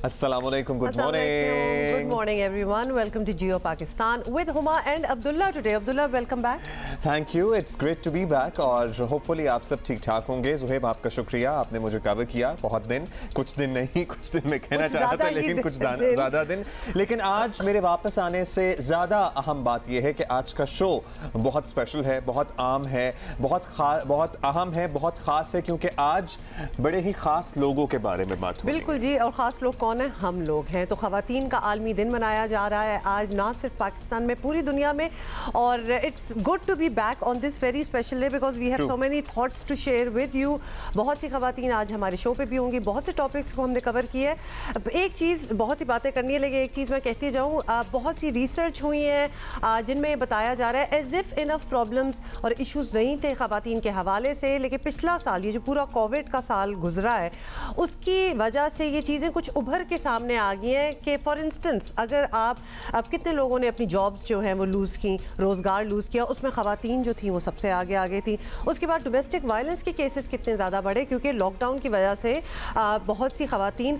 Assalamualaikum. Good morning. Good morning, everyone. Welcome to Jio Pakistan with Huma and Abdullah today. Abdullah, welcome back. Thank you. It's great to be back. और hopefully आप सब ठीक ठाक होंगे. ज़ुहैब आपका शुक्रिया, आपने मुझे कवर किया बहुत दिन, कुछ दिन नहीं, कुछ दिन मैं कहना चाहता था, लेकिन कुछ ज़्यादा दिन. लेकिन आज मेरे वापस आने से ज़्यादा अहम बात यह है कि आज का शो बहुत स्पेशल है, बहुत आम है, बहुत अहम है, बहुत ख़ास है, क्योंकि आज बड़े ही ख़ास लोगों के बारे में बात होगी. बिल्कुल जी, और ख़ास लोग कौन है? हम लोग हैं. तो ख़वातीन का आलमी दिन मनाया जा रहा है आज, ना सिर्फ पाकिस्तान में, पूरी दुनिया में. और it's good to be back on this very special day because we have so many thoughts to share with you. बहुत सी ख़वातीन आज हमारे शो पे भी होंगी, बहुत से टॉपिक्स को हमने कवर किया है. एक चीज़, बहुत सी बातें करनी है, लेकिन एक चीज़ मैं कहती जाऊँ, बहुत सी रिसर्च हुई है जिनमें बताया जा रहा है एज इफ़ इनफ प्रॉब्लम्स और इशूज़ नहीं थे ख़वातीन के हवाले से, लेकिन पिछला साल, ये जो पूरा कोविड का साल गुजरा है, उसकी वजह से ये चीज़ें कुछ उभर के सामने आ गई हैं. कि फॉर इंस्टेंस, अगर अब कितने लोगों ने अपनी जॉब्स जो हैं वो लूज़ की, रोज़गार लूज़ किया, उसमें ख़वातीन जो थी वो सबसे आगे थी. उसके बाद डोमेस्टिक वायलेंस के केसेस कितने ज़्यादा बढ़े, क्योंकि लॉकडाउन की वजह से बहुत सी ख़वातीन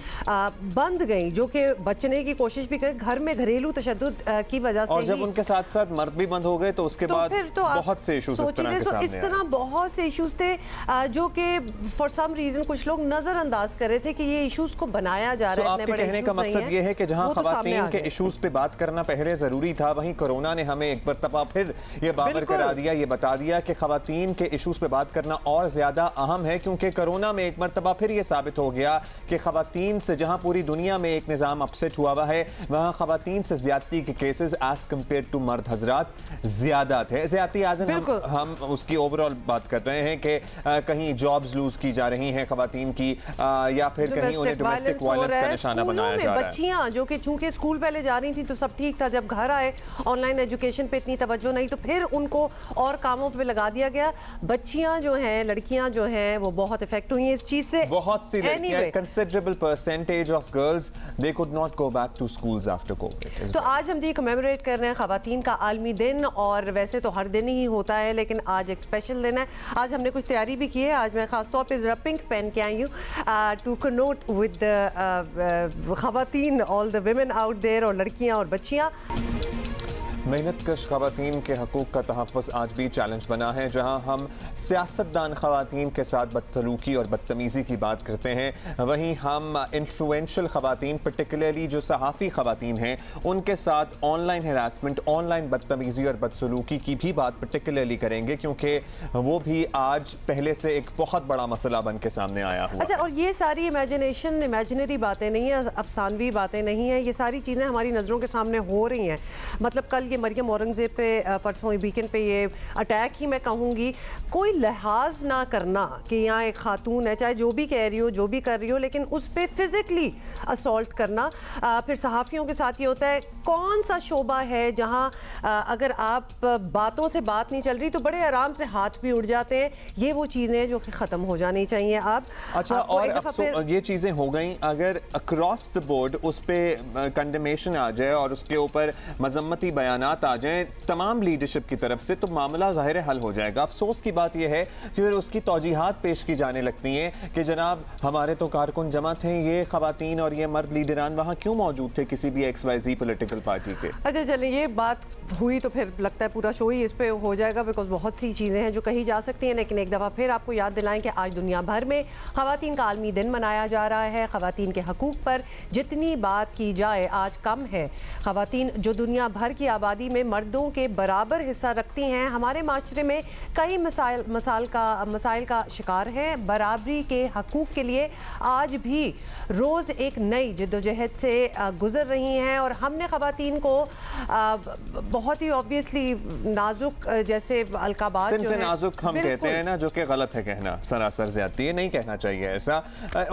बंद गई, जो कि बचने की कोशिश भी करें, घर में घरेलू तशद्दुद की वजह से. और जब उनके साथ साथ मर्द भी बंद हो गए तो उसके बाद बहुत से इशूज़ इस तरह बहुत से इशूज़ थे जो कि फॉर सम रीज़न कुछ लोग नज़रअंदाज कर रहे थे कि ये इशूज़ को बनाया जा रहा है. आपके कहने का मकसद ये है कि जहां ख़वातीन के इशूज़ पे बात करना पहले ज़रूरी था, वहीं कोरोना ने हमें एक मरतबा फिर ये बावर करा दिया, ये बता दिया कि ख़वातीन के इशूज़ पे बात करना और ज़्यादा अहम है, क्योंकि कोरोना में एक मरतबा फिर ये साबित हो गया कि ख़वातीन से जहां पूरी दुनिया में एक निज़ाम अपसेट हुआ हुआ है, वहां ख़वातीन से ज़्यादती के केसेस एज कम्पेयर टू मर्द हजरात ज़्यादा थे. ज़्यादती हम उसकी ओवरऑल बात कर रहे हैं कि कहीं जॉब्स लूज की जा रही हैं ख़वातीन की, या फिर कहीं उन्हें डोमेस्टिक वायलेंस का निशाना बनाया जा रहा है. बच्चियां जो कि चूंकि स्कूल पहले जा रही थी तो सब ठीक था, जब घर आए ऑनलाइन एजुकेशन पे इतनी तवज्जो नहीं, तो फिर उनको और कामों पे लगा दिया गया. बच्चियां जो हैं, लड़कियां जो हैं, वो बहुत इफेक्ट हुई हैं इस चीज से. बहुत सी considerable percentage of girls they could not go back to schools after covid. तो आज हम जी कमेमोरेट कर रहे हैं ख़वातीन का आलमी दिन, और वैसे तो हर दिन ही होता है, लेकिन आज एक स्पेशल दिन है. आज हमने कुछ तैयारी भी की है. आज मैं खासतौर पर जरा पिंक पहन के आई हूँ टू कनोट विद ख़वातीन, all the women out there, और लड़कियाँ और बच्चियाँ. मेहनतकश ख़वातीन के हकूक़ का तहफ़्फ़ुज़ आज भी चैलेंज बना है. जहाँ हम सियासतदान ख़वातीन के साथ बदसलूकी और बदतमीज़ी की बात करते हैं, वहीं हम इन्फ्लुएंशल ख़वातीन, पर्टिकुलरली जो सहाफ़ी ख़वातीन हैं, उनके साथ ऑनलाइन हरासमेंट, ऑनलाइन बदतमीज़ी और बदसलूकी की भी बात पर्टिकुलरली करेंगे, क्योंकि वो भी आज पहले से एक बहुत बड़ा मसला बन के सामने आया हुआ. अच्छा, और ये सारी इमेजिनरी बातें नहीं है, अफसानवी बातें नहीं है, ये सारी चीज़ें हमारी नज़रों के सामने हो रही हैं. मतलब कल ये मरियम औरंगज़ेब पे, परसों वीकेंड पे ये अटैक ही मैं कहूँगी, कोई लिहाज ना करना कि यहाँ एक खातून है, चाहे जो भी कह रही हो, जो भी कर रही हो, लेकिन उस पर फिज़िकली असॉल्ट करना. फिर सहाफ़ियों के साथ ये होता है, कौन सा शोबा है जहाँ अगर आप बातों से बात नहीं चल रही तो बड़े आराम से हाथ भी उड़ जाते हैं. ये वो चीज़ें हैं जो कि ख़त्म हो जानी चाहिए. आप अच्छा, और ये चीज़ें हो गई, अगर अक्रॉस द बोर्ड उस पर कंडेमेशन आ जाए और उसके ऊपर मजम्मती बयान आ जाए तमाम लीडरशिप की तरफ से, तो मामला ज़ाहिर हल हो जाएगा. अफसोस की बात यह है कि फिर उसकी तौजीहात पेश की जाने लगती हैं कि जनाब हमारे तो कारकुन जमा थे, ये ख़वातीन और ये मर्द लीडरान वहाँ क्यों मौजूद थे किसी भी XYZ पॉलिटिकल पार्टी के. अच्छा चलिए, ये बात हुई तो फिर लगता है पूरा शो ही इस पे हो जाएगा, बिकॉज बहुत सी चीज़ें हैं जो कही जा सकती हैं. लेकिन एक दफ़ा फिर आपको याद दिलाएं कि आज दुनिया भर में ख़वातीन का आलमी दिन मनाया जा रहा है. ख़वातीन के हकूक़ पर जितनी बात की जाए आज कम है. ख़वातीन जो दुनिया भर की आबादी में मर्दों के बराबर हिस्सा रखती हैं, हमारे माशरे में कई मसाइल का शिकार हैं. बराबरी के हकूक़ के लिए आज भी रोज़ एक नई जद्दोजहद से गुज़र रही हैं. और हमने ख़वातीन को बहुत ही ऑब्वियसली नाजुक, जैसे अलकाबात जो है, नाजुक हम कहते हैं ना, जो कि गलत है कहना, सरासर ज़्यादती है, नहीं कहना चाहिए ऐसा.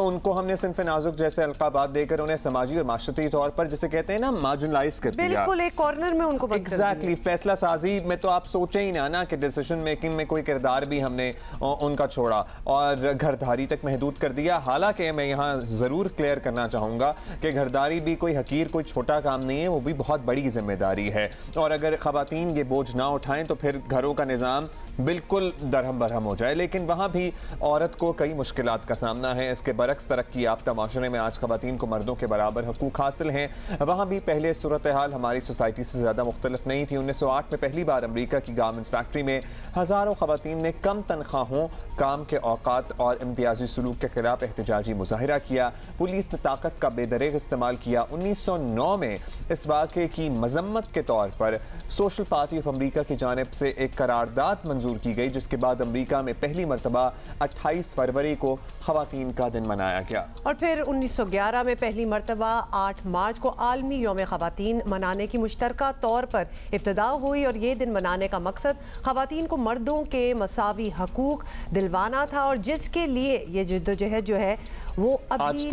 उनको हमने सिंफ नाजुक जैसे अलकाबात देकर उन्हें समाजी और माशरती तौर पर, जैसे कहते हैं ना, मार्जिनलाइज कर दिया. बिल्कुल एक कॉर्नर में उनको बंद कर दिए। एग्जैक्टली, फैसला साजी में तो आप सोचे ही ना कि डिसीजन मेकिंग में कोई किरदार भी हमने उनका छोड़ा और घरदारी तक महदूद कर दिया। हालांकि मैं यहाँ ज़रूर क्लियर करना चाहूँगा कि घरदारी भी कोई हकीर, कोई छोटा काम नहीं है, वो भी बहुत बड़ी जिम्मेदारी है। और अगर ख़वातीन ये बोझ ना उठाएं तो फिर घरों का निज़ाम बिल्कुल दरहम बरहम हो जाए। लेकिन वहाँ भी औरत को कई मुश्किलात का सामना है। इसके बरक्स तरक्की याफ्ता माशरे में आज ख़वातीन को मर्दों के बराबर हकूक़ हासिल हैं। वहाँ भी पहले सूरत हाल हमारी सोसाइटी से ज़्यादा मुख्तलिफ नहीं थी। 1908 में पहली बार अमरीका की गारमेंट्स फैक्ट्री में हज़ारों ख़वातीन ने कम तनख्वाहों, काम के औकात और इम्तियाजी सलूक के खिलाफ एहतजाजी मुजाहिरा किया। पुलिस ने ताकत का बेदरेग इस्तेमाल किया। 1909 में इस वाक़े की मजम्मत के तौर पर सोशल पार्टी ऑफ अमरीका की जानिब से एक करारदाद मंजूर की गई, जिसके बाद अमरीका में पहली मरतबा 28 फरवरी को ख़वातीन का दिन मनाया गया। और फिर 1911 में पहली मरतबा 8 मार्च को आलमी यौम ख़वातीन मनाने की मुश्तरका तौर पर इब्तिदा हुई। और ये दिन मनाने का मकसद ख़वातीन को मर्दों के मसावी हकूक़ दिलवाना था, और जिसके लिए ये जद्दोजहद जो है वो अभी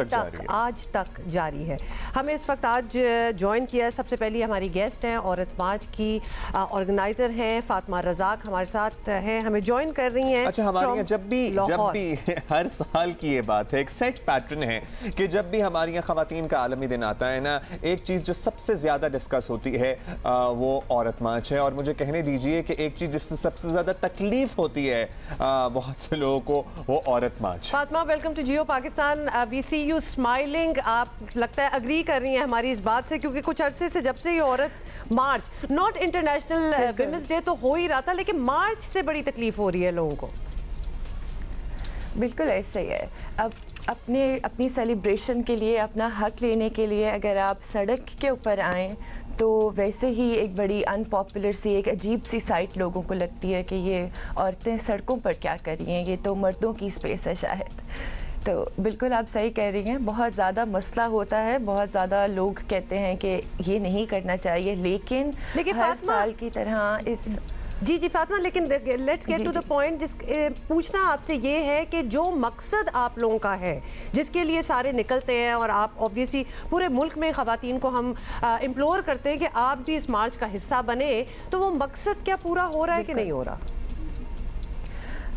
आज तक जारी है। हमें इस वक्त आज ज्वाइन किया है, सबसे पहले हमारी गेस्ट हैं, औरत मार्च की ऑर्गेनाइजर हैं फातिमा रज़ाक हमारे साथ हैं, हमें ज्वाइन कर रही हैं। अच्छा, हमारे यहाँ जब भी हर साल की ये बात है, एक सेट पैटर्न है कि जब भी हमारे यहाँ ख़वातीन का आलमी दिन आता है ना, एक चीज़ जो सबसे ज़्यादा डिस्कस होती है वो औरत मार्च है। और मुझे कहने दीजिए कि एक चीज़ जिससे सबसे ज़्यादा तकलीफ होती है बहुत से लोगों को, वो औरत march. Fatima, welcome to Geo Pakistan. We see you smiling. आप लगता है अग्री कर रही हैं हमारी इस बात से, क्योंकि कुछ अरसे से जब से ये औरत मार्च, नॉट इंटरनेशनल विमेंस डे तो हो ही रहा था, लेकिन मार्च से बड़ी तकलीफ हो रही है लोगों को। बिल्कुल ऐसा ही है। अब अपनी सेलिब्रेशन के लिए, अपना हक लेने के लिए अगर आप सड़क के ऊपर आएँ तो वैसे ही एक बड़ी अनपॉपुलर सी, एक अजीब सी साइट लोगों को लगती है कि ये औरतें सड़कों पर क्या कर रही हैं, ये तो मर्दों की स्पेस है शायद। तो बिल्कुल आप सही कह रही हैं, बहुत ज़्यादा मसला होता है, बहुत ज़्यादा लोग कहते हैं कि ये नहीं करना चाहिए, लेकिन हर साल की तरह इस जी फातिमा, लेकिन let's get to the point. पूछना आपसे ये है कि जो मकसद आप लोगों का है, जिसके लिए सारे निकलते हैं, और आप ऑब्वियसली पूरे मुल्क में ख़वातीन को हम इम्प्लोर करते हैं कि आप भी इस मार्च का हिस्सा बने, तो वो मकसद क्या पूरा हो रहा है कि नहीं हो रहा?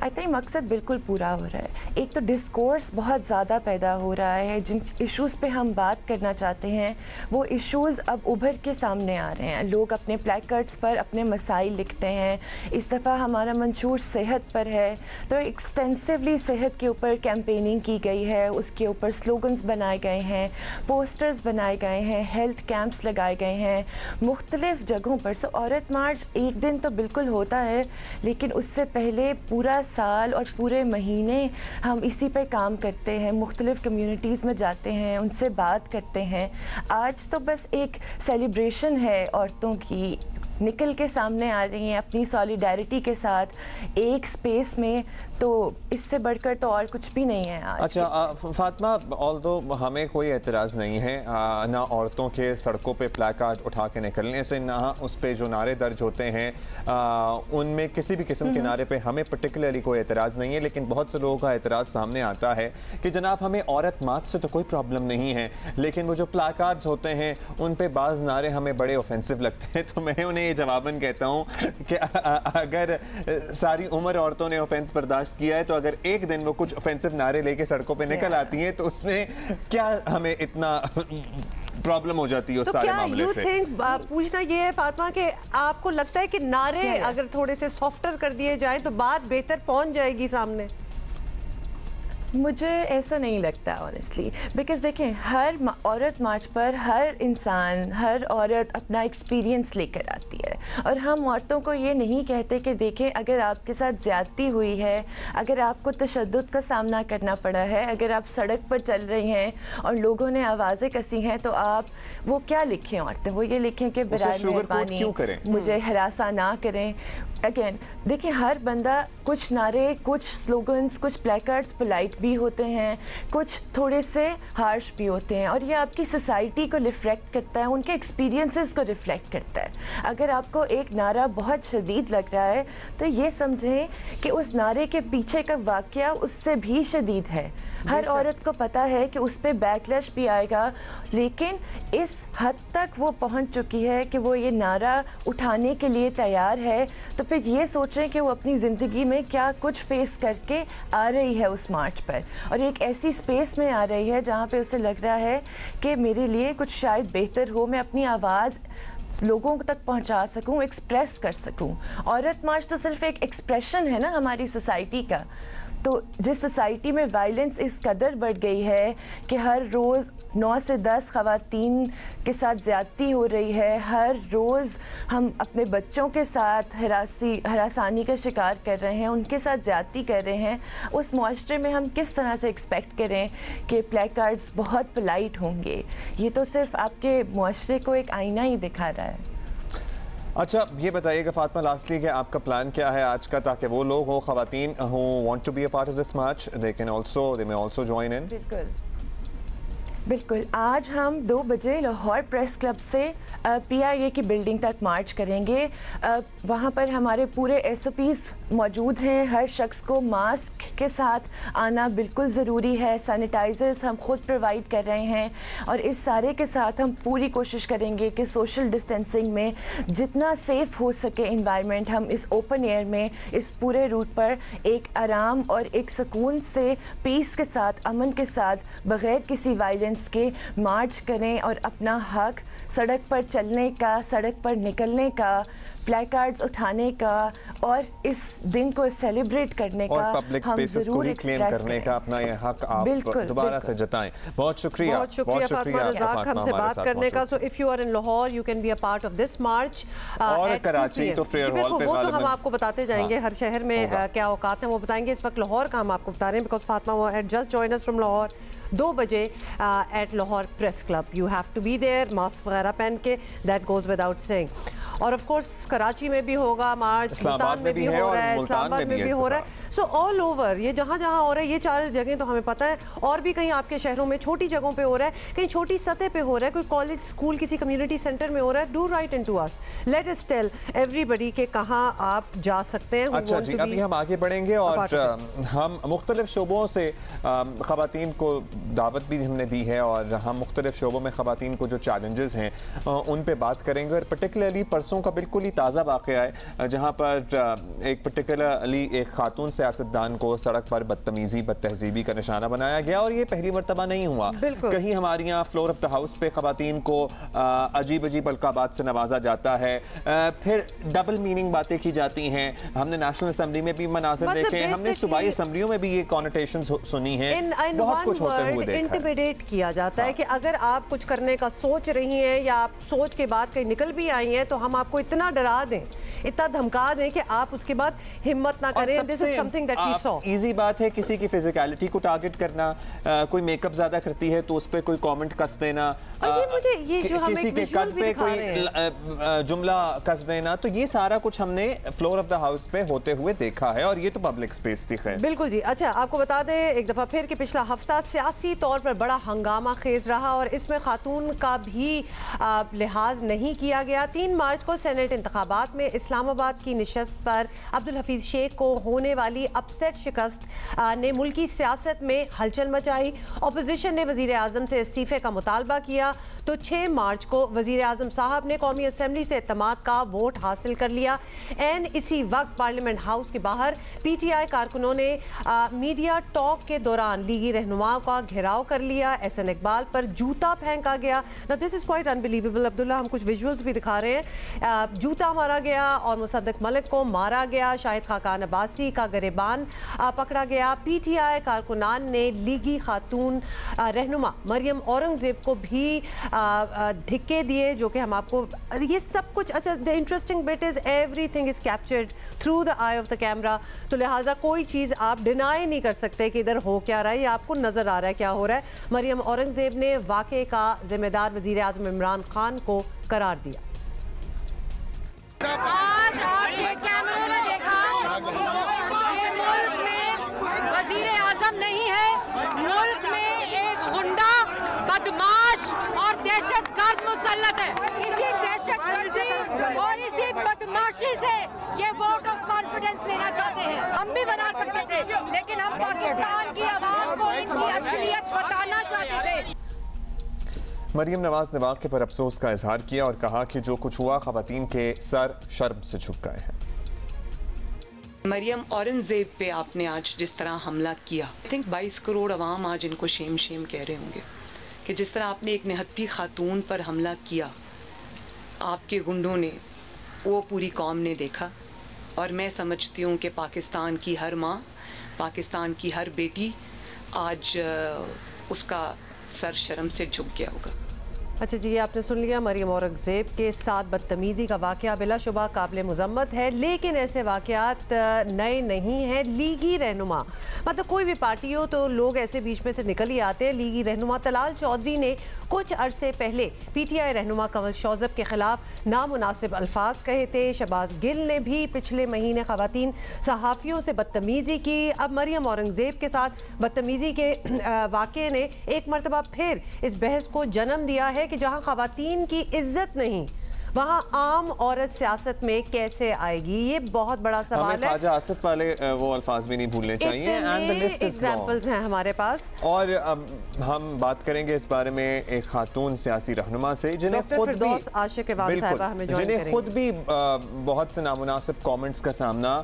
आई थिंक मकसद बिल्कुल पूरा हो रहा है। एक तो डिस्कोर्स बहुत ज़्यादा पैदा हो रहा है, जिन इश्यूज़ पे हम बात करना चाहते हैं वो इश्यूज़ अब उभर के सामने आ रहे हैं। लोग अपने प्लेकार्ड्स पर अपने मसाइल लिखते हैं। इस दफ़ा हमारा मंशूर सेहत पर है, तो एक्सटेंसिवली सेहत के ऊपर कैंपेनिंग की गई है, उसके ऊपर स्लोगन्स बनाए गए हैं, पोस्टर्स बनाए गए हैं, हेल्थ कैंप्स लगाए गए हैं मुख्तलिफ़ जगहों पर। सो औरत मार्च एक दिन तो बिल्कुल होता है, लेकिन उससे पहले पूरा साल और पूरे महीने हम इसी पे काम करते हैं, मुख्तलिफ़ कम्युनिटीज़ में जाते हैं, उनसे बात करते हैं। आज तो बस एक सेलिब्रेशन है औरतों की, निकल के सामने आ रही हैं अपनी सॉलिडारिटी के साथ एक स्पेस में, तो इससे बढ़कर तो और कुछ भी नहीं है आज। अच्छा फातिमा, ऑल्दो हमें कोई एतराज़ नहीं है ना औरतों के सड़कों पे प्लेकार्ड उठा के निकलने से, ना उस पे जो नारे दर्ज होते हैं उनमें किसी भी किस्म के नारे पे हमें पर्टिकुलरली कोई एतराज़ नहीं है। लेकिन बहुत से लोगों का एतराज़ सामने आता है कि जनाब हमें औरत मार्च से तो कोई प्रॉब्लम नहीं है, लेकिन वो जो प्लेकार्ड्स होते हैं उन पे बाज़ नारे हमें बड़े ऑफेंसिव लगते हैं। तो मैं उन्हें जवाबन कहता हूँ कि अगर सारी उम्र औरतों ने ऑफेंस बर्दाश्त किया है, तो अगर एक दिन वो कुछ ऑफेंसिव नारे लेके सड़कों पे निकल आती हैं, तो उसमें क्या हमें इतना प्रॉब्लम हो जाती है उस सारे मामले से? पूछना ये है फातिमा कि आपको लगता है कि नारे अगर थोड़े से सॉफ्टर कर दिए जाएं तो बात बेहतर पहुंच जाएगी सामने? मुझे ऐसा नहीं लगता ऑनेस्टली, बिकॉज़ देखें हर औरत मार्च पर हर इंसान, हर औरत अपना एक्सपीरियंस लेकर आती है, और हम औरतों को ये नहीं कहते कि देखें अगर आपके साथ ज़्यादती हुई है, अगर आपको तशद्दुद का सामना करना पड़ा है, अगर आप सड़क पर चल रही हैं और लोगों ने आवाज़ें कसी हैं, तो आप वो क्या लिखें औरतें? वो ये लिखें कि बराए मेहरबानी मुझे हरासा ना करें। अगेन देखिए, हर बंदा कुछ नारे, कुछ स्लोगन्स, कुछ प्लेकार्ड्स पोलाइट भी होते हैं, कुछ थोड़े से हार्श भी होते हैं, और ये आपकी सोसाइटी को रिफ्लेक्ट करता है, उनके एक्सपीरियंसेस को रिफ्लेक्ट करता है। अगर आपको एक नारा बहुत शदीद लग रहा है तो ये समझें कि उस नारे के पीछे का वाक़या उससे भी शदीद है। हर औरत को पता है कि उस पर बैकलैश भी आएगा, लेकिन इस हद तक वो पहुंच चुकी है कि वो ये नारा उठाने के लिए तैयार है, तो फिर ये सोचें कि वो अपनी ज़िंदगी में क्या कुछ फेस करके आ रही है उस मार्च पर, और एक ऐसी स्पेस में आ रही है जहाँ पे उसे लग रहा है कि मेरे लिए कुछ शायद बेहतर हो, मैं अपनी आवाज़ लोगों तक पहुंचा सकूं, एक्सप्रेस कर सकूं। औरत मार्च तो सिर्फ एक एक्सप्रेशन है ना हमारी सोसाइटी का। तो जिस सोसाइटी में वायलेंस इस कदर बढ़ गई है कि हर रोज़ 9 से 10 ख़वातीन के साथ ज़्यादती हो रही है, हर रोज़ हम अपने बच्चों के साथ हरासानी का शिकार कर रहे हैं, उनके साथ ज़्यादती कर रहे हैं, उस मुआशरे में हम किस तरह से एक्सपेक्ट करें कि प्लेकार्ड्स बहुत पोलाइट होंगे? ये तो सिर्फ आपके मुआशरे को एक आईना ही दिखा रहा है। अच्छा, ये बताइएगा फातिमा, लास्टली कि आपका प्लान क्या है आज का, ताकि वो लोग हो ख़वातीन who want to be a part of this march, they may also join in. बिल्कुल, आज हम 2 बजे लाहौर प्रेस क्लब से PIA की बिल्डिंग तक मार्च करेंगे। वहाँ पर हमारे पूरे SOPs मौजूद हैं। हर शख्स को मास्क के साथ आना बिल्कुल ज़रूरी है, सैनिटाइज़र्स हम खुद प्रोवाइड कर रहे हैं, और इस सारे के साथ हम पूरी कोशिश करेंगे कि सोशल डिस्टेंसिंग में जितना सेफ़ हो सके इन्वायरमेंट, हम इस ओपन एयर में इस पूरे रूट पर एक आराम और एक सुकून से, पीस के साथ, अमन के साथ, बग़ैर किसी वायलेंस के मार्च करें और अपना हक सड़क पर चलने का, सड़क पर निकलने का, प्लेकार्ड्स उठाने का और इस दिन को सेलिब्रेट करने का, और पब्लिक स्पेसेस को रिक्लेम करने का अपना ये हक आप दोबारा से जताएं। बहुत शुक्रिया, बहुत शुक्रिया फातिमा रज़ाक हमसे बात करने का। So if you are in Lahore you can be a part of this march. और कराची तो फेयर हॉल पे वो तो हम आपको बताते जाएंगे, हर शहर में क्या औकात है वो बताएंगे। इस वक्त लाहौर का हम आपको बता रहे हैं बिकॉज फातिमा वो had just join us from Lahore. 2 बजे at Lahore press club, you have to be there, mask वगैरह पहन के, दैट गोज विदाउट सेइंग। और ऑफ कोर्स कराची में भी होगा मार्च, मुल्तान में भी हो रहा है, इस्लामाबाद में भी हो रहा है। सो ऑल ओवर ये जहाँ जहाँ हो रहा है, ये 4 जगह तो हमें पता है, और भी कहीं आपके शहरों में छोटी जगहों पे हो रहा है, कहीं छोटी सतह पे हो रहा है, कोई कॉलेज, स्कूल, किसी कम्युनिटी सेंटर में हो रहा है। Do write in to us, let us tell everybody के कहाँ आप जा सकते हैं। अच्छा जी, अभी हम आगे बढ़ेंगे और हम मुख्तलिफ शोबों से ख़वातीन को दावत भी हमने दी है, और हम मुख्तलिफ शोबों में ख़वातीन को जो चैलेंजेस हैं उन पर बात करेंगे। और पर्टिकुलरली परसों का बिल्कुल ही ताज़ा वाक़या है जहाँ पर एक पर्टिकुलरली एक खातून सियासतदान को सड़क पर बदतमीज़ी, बदतहजीबी का निशाना बनाया गया, और ये पहली मरतबा नहीं हुआ। कहीं हमारे यहाँ फ्लोर ऑफ द हाउस पे ख़वातीन को अजीब अजीब अलकाबात से नवाजा जाता है, फिर डबल मीनिंग बातें की जाती हैं। हमने नेशनल असम्बली में भी मनाज़िर देखे, हमने सूबाई असम्बलियों में भी ये कॉनोटेशन सुनी है, बहुत कुछ होते हुए देखा है। इंटिमिडेट किया जाता है कि अगर आप कुछ करने का सोच रही हैं या आप सोच के बाद कहीं निकल भी आई हैं तो हम आपको इतना डरा दें, इतना धमका दें कि आप उसके बाद हिम्मत ना करें। This is something that we saw. Easy बात है किसी की फिजिकलिटी को टारगेट करना, कोई मेकअप ज्यादा करती है तो उस पर कोई कमेंट कस देना, मुझे ये जो हम किसी के कद पे कोई जुमला कस देना, तो ये सारा कुछ हमने फ्लोर ऑफ द हाउस पे होते हुए देखा है, और ये तो पब्लिक स्पेस थी। खैर बिल्कुल जी। अच्छा, आपको बता दें एक दफा फिर कि पिछला हफ्ता सियासी तौर पर बड़ा हंगामा खेज रहा, और इसमें खातून का भी लिहाज नहीं किया गया। 3 मार्च को सेनेट इंतखाबात में इस्लामाबाद की निशस्त पर अब्दुल हफीज शेख को होने वाली अपसेट शिकस्त ने मुल्की सियासत में हलचल मचाई। अपोजिशन ने वजीर आजम से इस्तीफे का मुतालबा किया, तो 6 मार्च को वजीर आजम साहब ने कौमी असम्बली से इत्तमाद का वोट हासिल कर लिया। एंड इसी वक्त पार्लियामेंट हाउस के बाहर PTI कारकुनों ने मीडिया टॉक के दौरान लीगी रहनुमाओं का घेराव कर लिया। SN इकबाल पर जूता फेंका गया। ना this is quite unbelievable Abdullah, हम कुछ विजुअल्स भी दिखा रहे हैं। जूता मारा गया और मुसद्दक मलिक को मारा गया। शाहिद खाकान अब्बासी का गिरेबान पकड़ा गया। PTI कारकुनान ने लीगी खातून रहनुमा मरियम औरंगजेब को भी धिक्के दिए, जो कि हम आपको ये सब कुछ। अच्छा, the interesting bit is everything is captured through the I of the camera, तो लिहाजा कोई चीज़ आप डिनाई नहीं कर सकते कि इधर हो क्या रहा है, ये आपको नजर आ रहा है क्या हो रहा है। मरियम औरंगजेब ने वाक़े का जिम्मेदार वज़ीर आज़म इमरान खान को करार दिया। मुल्क में एक गुंडा, बदमाश और दहशतगर्द मुसल्लत है। इसी दहशतगर्दी और इसी बदमाशी से ये वोट ऑफ कॉन्फिडेंस लेना चाहते हैं। हम भी बना सकते थे, लेकिन हम पाकिस्तान की आवाम को इनकी असलियत बताना चाहते थे। मरियम नवाज ने वाक़े पर अफसोस का इजहार किया और कहा कि जो कुछ हुआ ख़वातीन के सर शर्म से झुक गए हैं। मरियम औरंगजेब पे आपने आज जिस तरह हमला किया, आई थिंक 22 करोड़ अवाम आज इनको शेम शेम कह रहे होंगे कि जिस तरह आपने एक निहत्ती खातून पर हमला किया, आपके गुंडों ने, वो पूरी कौम ने देखा। और मैं समझती हूँ कि पाकिस्तान की हर माँ, पाकिस्तान की हर बेटी आज उसका सर शर्म से झुक गया होगा। अच्छा जी, आपने सुन लिया मरियम औरंगजेब के साथ बदतमीज़ी का वाक़या बिलाशुबा काबिल मुज़म्मत है, लेकिन ऐसे वाक़यात नए नहीं हैं। लीगी रहनुमा, मतलब कोई भी पार्टी हो तो लोग ऐसे बीच में से निकल ही आते हैं। लीगी रहनुमा तलाल चौधरी ने कुछ अरसे पहले पीटीआई रहनुमा कंवल शौज़ब के खिलाफ नामुनासिब अल्फाज कहे थे। शहबाज गिल ने भी पिछले महीने ख़वातीन सहाफ़ियों से बदतमीज़ी की। अब मरियम औरंगजेब के साथ बदतमीज़ी के वाक़े ने एक मरतबा फिर इस बहस को जन्म दिया है कि जहां ख़वातीन की इज्जत नहीं, वहाँ आम औरत सियासत में कैसे आएगी। ये बहुत बड़ा सवाल है। ख्वाजा आसिफ वाले वो अल्फाज भी नहीं भूलने चाहिए। And the list is examples हैं हमारे पास। और अब हम बात करेंगे इस बारे में एक खातून सियासी रहनुमा से जिन्हें खुद भी बहुत से नामुनासिब कमेंट्स का सामना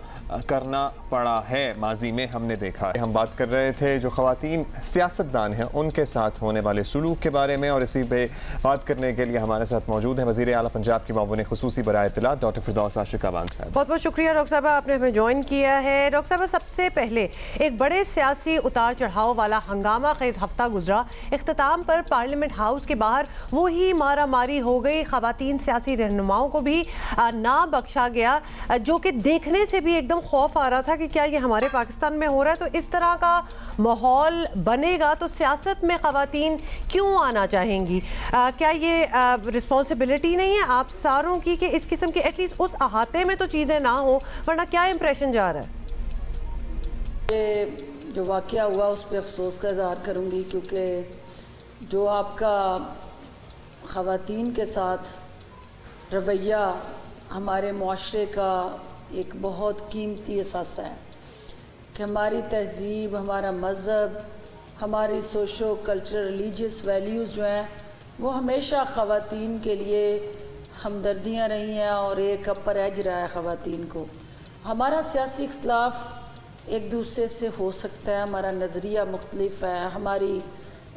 करना पड़ा है। माजी में हमने देखा है। हम बात कर रहे थे जो खवातीन सियासतदान हैं उनके साथ होने वाले सुलूक के बारे में, और इसी पे बात करने के लिए हमारे साथ मौजूद है वज़ीर आला पंजाब की मामून खुसूसी बराए इत्तलात डॉक्टर फिरदौस आशिक अवान साहब। बहुत बहुत शुक्रिया डॉक्टर साहब, आपने हमें ज्वाइन किया है। डॉक्टर साहब, सबसे पहले एक बड़े सियासी उतार चढ़ाव वाला हंगामा खेज हफ्ता गुजरा। इख्तिताम पर पार्लियामेंट हाउस के बाहर वही मारा मारी हो गई, खवातीन सियासी रहनुमाओं को भी ना बख्शा गया, जो कि देखने से भी एकदम खौफ आ रहा था कि क्या ये हमारे पाकिस्तान में हो रहा है। तो इस तरह का माहौल बनेगा तो सियासत में खवातीन क्यों आना चाहेंगी? क्या ये रिस्पॉन्सिबिलिटी नहीं है आप सारों की कि इस किस्म की एटलीस्ट उस अहाते में तो चीज़ें ना हो, वरना क्या इंप्रेशन जा रहा है? ये जो वाक़या हुआ उस पर अफसोस का इज़हार करूँगी, क्योंकि जो आपका ख़वातीन के साथ रवैया हमारे मुआशरे का एक बहुत कीमती असासा है कि हमारी तहज़ीब, हमारा मज़हब, हमारी सोशो कल्चरल रिलीजियस वैल्यूज़ जो हैं वो हमेशा ख़वातीन के लिए हमदर्दियाँ रही हैं और एक अपर एज रहा है ख़वातीन को। हमारा सियासी इख्तलाफ एक दूसरे से हो सकता है, हमारा नज़रिया मुख्तलिफ है, हमारी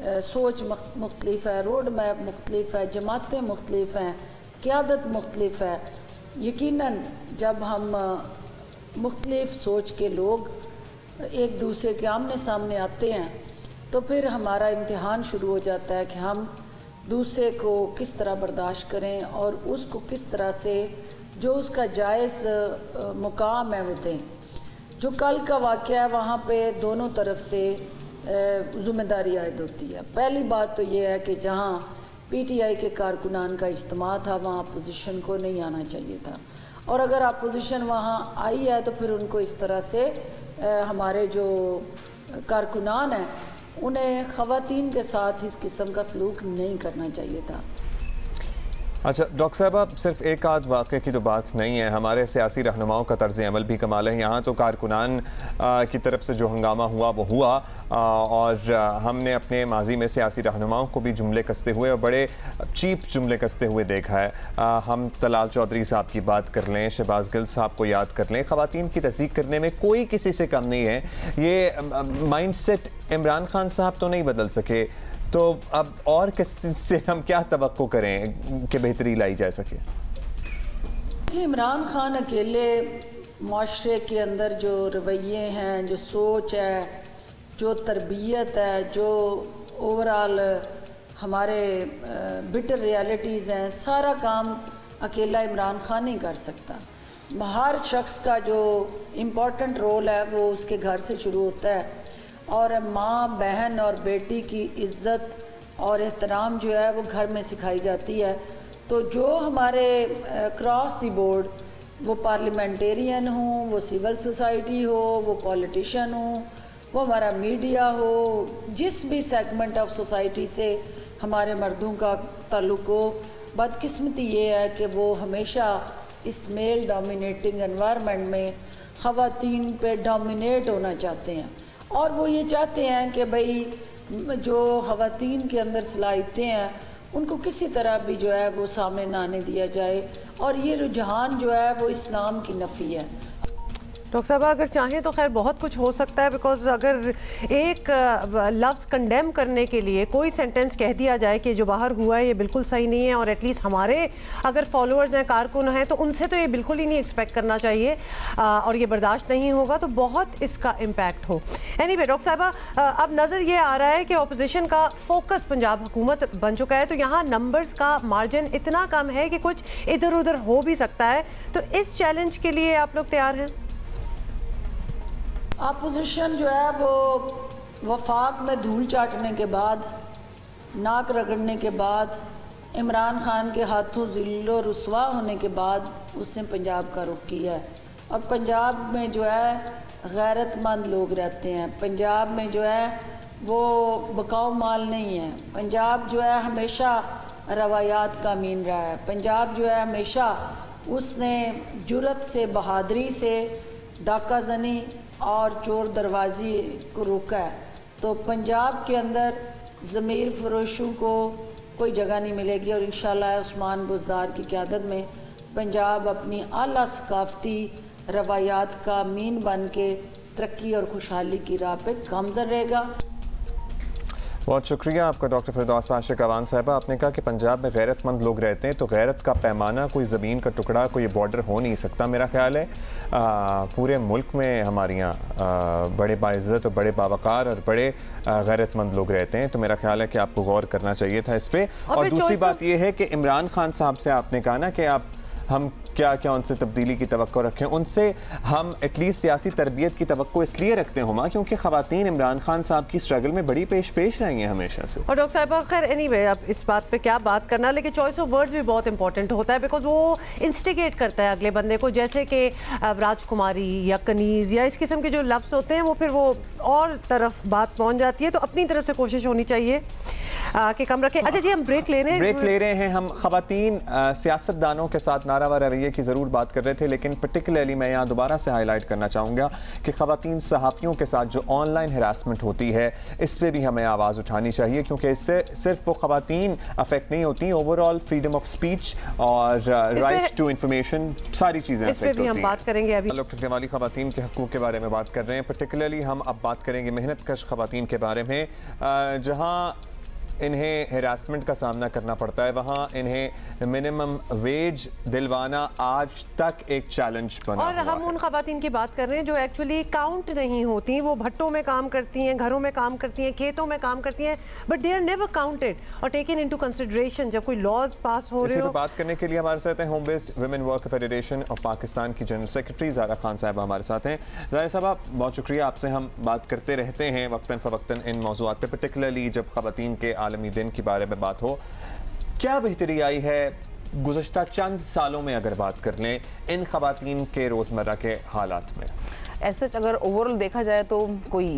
सोच मुख्तलिफ है, रोड मैप मुख्तलिफ है, जमातें मुख्तलिफ हैं, क़यादत मुख्तलिफ है। यकीनन जब हम मुख्तलिफ सोच के लोग एक दूसरे के आमने सामने आते हैं तो फिर हमारा इम्तिहान शुरू हो जाता है कि हम दूसरे को किस तरह बर्दाश्त करें और उसको किस तरह से जो उसका जायज़ मुकाम है वो दें। जो कल का वाक़या है वहाँ पे दोनों तरफ से ज़िम्मेदारी आयद होती है। पहली बात तो ये है कि जहाँ पीटीआई के कारकुनान का इज्तिमा था वहाँ अपोजिशन को नहीं आना चाहिए था, और अगर अपोजिशन वहाँ आई है तो फिर उनको इस तरह से हमारे जो कारकुनान हैं उन्हें ख़वातीन के साथ इस किस्म का सलूक नहीं करना चाहिए था। अच्छा डॉक्टर साहब, अब सिर्फ एक आध वाक़े की तो बात नहीं है, हमारे सियासी रहनुमाओं का तर्ज़ अमल भी कमाल है। यहाँ तो कारकुनान की तरफ से जो हंगामा हुआ वो हुआ, और हमने अपने माजी में सियासी रहनुमाओं को भी जुमले कसते हुए और बड़े चीप जुमले कसते हुए देखा है। हम तलाल चौधरी साहब की बात कर लें, शहबाज गिल साहब को याद कर लें, ख़वातीन की तस्दीक करने में कोई किसी से कम नहीं है। ये माइंड सेट इमरान खान साहब तो नहीं बदल सके, तो अब और किससे हम क्या तवक्को करें कि बेहतरी लाई जा सके? इमरान खान अकेले माशरे के अंदर जो रवैये हैं, जो सोच है, जो तरबियत है, जो ओवरऑल हमारे बिटर रियलिटीज़ हैं, सारा काम अकेला इमरान खान नहीं कर सकता। हर शख्स का जो इम्पोर्टेंट रोल है वो उसके घर से शुरू होता है, और माँ, बहन और बेटी की इज़्ज़त और एहतराम जो है वो घर में सिखाई जाती है। तो जो हमारे क्रॉस द बोर्ड, वो पार्लियामेंटेरियन हो, वो सिविल सोसाइटी हो, वो पॉलिटिशियन हो, वो हमारा मीडिया हो, जिस भी सेगमेंट ऑफ सोसाइटी से हमारे मर्दों का ताल्लुक हो, बदकिस्मती ये है कि वो हमेशा इस मेल डोमिनेटिंग एनवायरनमेंट में ख़वातीन पे डोमिनेट होना चाहते हैं, और वो ये चाहते हैं कि भाई जो ख़वातीन के अंदर सलाहियतें हैं उनको किसी तरह भी जो है वो सामने ना आने दिया जाए, और ये रुझान जो है वो इस्लाम की नफ़ी है। डॉक्टर साहब अगर चाहें तो खैर बहुत कुछ हो सकता है, बिकॉज अगर एक लफ्ज़ कंडेम करने के लिए कोई सेंटेंस कह दिया जाए कि जो बाहर हुआ है ये बिल्कुल सही नहीं है, और एटलीस्ट हमारे अगर फॉलोअर्स हैं, कारकुन हैं, तो उनसे तो ये बिल्कुल ही नहीं एक्सपेक्ट करना चाहिए और ये बर्दाश्त नहीं होगा, तो बहुत इसका इम्पैक्ट हो। एनीवे डॉक्टर साहबा, अब नज़र ये आ रहा है कि अपोजिशन का फोकस पंजाब हुकूमत बन चुका है, तो यहाँ नंबर्स का मार्जिन इतना कम है कि कुछ इधर उधर हो भी सकता है, तो इस चैलेंज के लिए आप लोग तैयार हैं? अपोजिशन जो है वो वफाक में धूल चाटने के बाद, नाक रगड़ने के बाद, इमरान खान के हाथों ज़िल्लो रुसवा होने के बाद उसने पंजाब का रुख किया है। और पंजाब में जो है गैरतमंद लोग रहते हैं, पंजाब में जो है वो बकाऊ माल नहीं है, पंजाब जो है हमेशा रवायात का अमीन रहा है, पंजाब जो है हमेशा उसने जुर्रत से, बहादरी से डाका जनी और चोर दरवाजी को रोका है। तो पंजाब के अंदर ज़मीर फरोशों को कोई जगह नहीं मिलेगी, और इंशाल्लाह उस्मान बुज़दार की क़यादत में पंजाब अपनी आला सकाफ़ती रवायात का मीन बन के तरक्की और खुशहाली की राह पे गामज़न रहेगा। बहुत शुक्रिया आपका डॉक्टर फिरदौस आशिक अवान साहबा। आपने कहा कि पंजाब में गैरतमंद लोग रहते हैं, तो गैरत का पैमाना कोई ज़मीन का टुकड़ा, कोई बॉर्डर हो नहीं सकता। मेरा ख्याल है पूरे मुल्क में हमारे यहाँ बड़े बाइज़्ज़त और बड़े बावकार और बड़े गैरतमंद लोग रहते हैं, तो मेरा ख्याल है कि आपको गौर करना चाहिए था इस पर। और दूसरी बात यह है कि इमरान खान साहब से आपने कहा ना कि हम क्या क्या उनसे तब्दीली की तवक्को रखें, उनसे हम एटलीस्ट सियासी तरबियत की तवक्को इसलिए रखते हों क्योंकि ख़वातीन इमरान खान साहब की स्ट्रगल में बड़ी पेश रही हैं हमेशा से। और डॉक्टर साहब खैर एनीवे अब इस बात पे क्या बात करना, लेकिन चॉइस ऑफ वर्ड्स भी बहुत इंपॉर्टेंट होता है, बिकॉज वो इंस्टिगेट करता है अगले बंदे को, जैसे कि राजकुमारी या कनीज़ या इस किस्म के जो लफ्ज़ होते हैं वो फिर वो और तरफ बात पहुँच जाती है। तो अपनी तरफ से कोशिश होनी चाहिए कि कम रखें। अच्छा जी, हम ब्रेक ले रहे हैं। हम ख़वातीन सियासतदानों के साथ नारावा रवैये की ज़रूर बात कर रहे थे, लेकिन पर्टिकुलरली मैं यहाँ दोबारा से हाईलाइट करना चाहूँगा कि ख़वातीन सहाफ़ियों के साथ जो ऑनलाइन हरासमेंट होती है इस पर भी हमें आवाज़ उठानी चाहिए, क्योंकि इससे सिर्फ वो ख़वातीन अफेक्ट नहीं होती, ओवरऑल फ्रीडम ऑफ स्पीच और राइट टू इंफॉर्मेशन सारी चीज़ें अफेक्ट होती हैं। बात करेंगे अभी लुटने वाली ख़वातीन के हकूक़ के बारे में बात कर रहे हैं। पर्टिकुलरली हम अब बात करेंगे मेहनत कश ख़वातीन के बारे में, जहाँ इन्हें हरासमेंट का सामना करना पड़ता है, वहाँ इन्हें मिनिमम वेज दिलवाना आज तक एक चैलेंज बना और हम उन ख़वातीन की बात कर रहे हैं जो एक्चुअली काउंट नहीं होती, वो भट्टों में काम करती हैं, घरों में काम करती हैं, खेतों में काम करती हैं, but they are never counted और टेकन इनटू कंसिडरेशन जब कोई लॉज पास हो रहे हो। बात करने के लिए हमारे साथ हैं home based women work federation of Pakistan की जनरल सेक्रेटरी ज़ारा खान साहब हमारे साथ हैं। ज़ारा साहब बहुत शुक्रिया, आपसे हम बात करते रहते हैं वक्तन फ़वक्तन इन मौज़ूआत पे, पर्टिकुलरली जब ख़वातीन के आलमी दिन के बारे में बात हो। क्या बेहतरी आई है गुज़श्ता चंद सालों में अगर बात कर लें इन ख़वातीन के रोज़मर्रा के हालात में? ऐसे अगर ओवरऑल देखा जाए तो कोई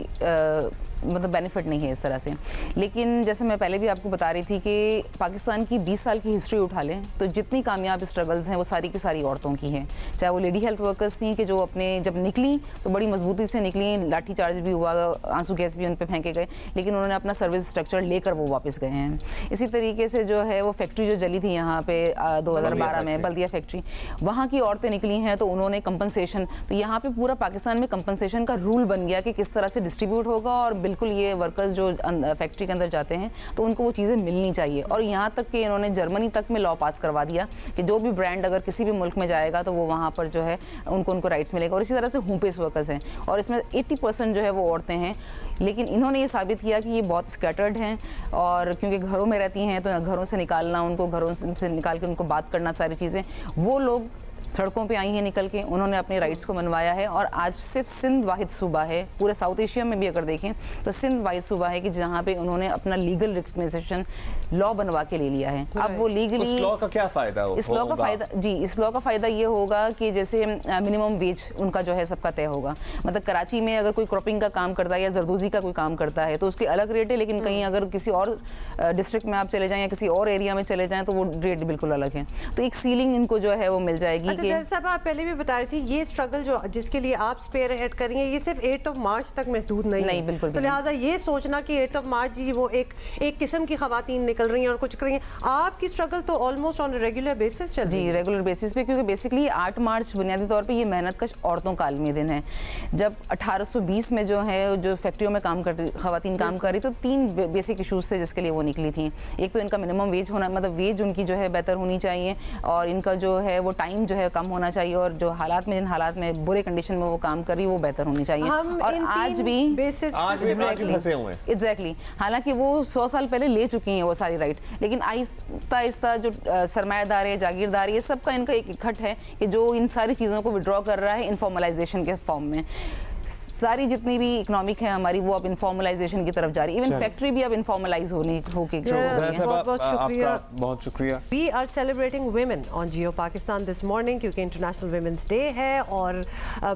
मतलब बेनिफिट नहीं है इस तरह से, लेकिन जैसे मैं पहले भी आपको बता रही थी कि पाकिस्तान की 20 साल की हिस्ट्री उठा लें तो जितनी कामयाब स्ट्रगल्स हैं वो सारी की सारी औरतों की हैं, चाहे वो लेडी हेल्थ वर्कर्स थी कि जो अपने जब निकली तो बड़ी मजबूती से निकली, लाठी चार्ज भी हुआ, आंसू गैस भी उन पर फेंके गए, लेकिन उन्होंने अपना सर्विस स्ट्रक्चर लेकर वो वापस गए हैं। इसी तरीके से जो है वो फैक्ट्री जो जली थी यहाँ पे 2012 में, बल्दिया फैक्ट्री, वहाँ की औरतें निकली हैं तो उन्होंने कंपनसेशन, तो यहाँ पर पूरा पाकिस्तान में कंपनसेशन का रूल बन गया कि किस तरह से डिस्ट्रीब्यूट होगा, और बिल्कुल ये वर्कर्स जो फैक्ट्री के अंदर जाते हैं तो उनको वो चीज़ें मिलनी चाहिए। और यहाँ तक कि इन्होंने जर्मनी तक में लॉ पास करवा दिया कि जो भी ब्रांड अगर किसी भी मुल्क में जाएगा तो वो वहाँ पर जो है उनको राइट्स मिलेगा। और इसी तरह से होम बेस्ड वर्कर्स हैं और इसमें 80% जो है वो औरतें हैं, लेकिन इन्होंने ये साबित किया कि ये बहुत स्कैटर्ड हैं और क्योंकि घरों में रहती हैं तो घरों से निकालना, उनको घरों से निकाल के उनको बात करना, सारी चीज़ें वो लोग सड़कों पे आई हैं निकल के, उन्होंने अपने राइट्स को मनवाया है। और आज सिर्फ सिंध वाहिद सूबा है, पूरे साउथ एशिया में भी अगर देखें तो सिंध वाहिद सूबा है कि जहाँ पे उन्होंने अपना लीगल रिकग्नाइजेशन लॉ बनवा के ले लिया है। अब वो लीगली, लॉ का क्या फायदा इस लॉ का फायदा, जी इस लॉ का फायदा ये होगा कि जैसे मिनिमम वेज उनका जो है सबका तय होगा। मतलब कराची में अगर कोई क्रॉपिंग का काम करता है या जरदोजी का कोई काम करता है तो उसके अलग रेट है, लेकिन कहीं अगर किसी और डिस्ट्रिक्ट में आप चले जाएं या किसी और एरिया में चले जाएं तो वो रेट बिल्कुल अलग है। तो एक सीलिंग इनको जो है वो मिल जाएगी। अच्छा साहब, आप पहले भी बता रही थी ये स्ट्रगल जो जिसके लिए आप स्पेयर हेड कर रही हैं ये सिर्फ 8 मार्च तक महदूद नहीं बिल्कुल। तो लिहाजा ये सोचना कि 8 मार्च जी वो एक किस्म की खवातीन निकल रही हैं और कुछ कर रही हैं, आपकी स्ट्रगल तो ऑलमोस्ट ऑन रेगुलर बेसिस चल रही है। जी रेगुलर बेसिस पे, क्योंकि बेसिकली 8 मार्च बुनियादी तौर पे ये मेहनत कश औरतों का आलमी दिन है। जब 1820 में जो है जो फैक्ट्रियों में काम कर खवातीन काम कर रही तो 3 बेसिक इशूज़ थे जिसके लिए वो निकली थी। एक तो इनका मिनिमम वेज होना, मतलब वेज उनकी जो है बेहतर होनी चाहिए, और इनका जो है वो टाइम जो है कम होना चाहिए, और जो हालात में जिन हालात में बुरे कंडीशन में वो काम कर रही है वो बेहतर होनी चाहिए। और आज भी फंसे हुए हैं एग्जैक्टली। हालांकि वो 100 साल पहले ले चुकी हैं वो सारी राइट, लेकिन आहिस्ता आहिस्ता जो सरमायादार है, जागीरदार, ये सबका इनका एक इकट्ठ है कि जो इन सारी चीज़ों को विड्रॉ कर रहा है इनफॉर्मलाइजेशन के फॉर्म में। सारी जितनी भी इकोनॉमिक है हमारी वो अब इनफॉर्मलाइजेशन की तरफ जा रही है। इवन फैक्ट्री भी अब इनफॉर्मलाइज होके बहुत शुक्रिया। We are celebrating women on Geo Pakistan this morning क्योंकि इंटरनेशनल वुमेन्स डे है, और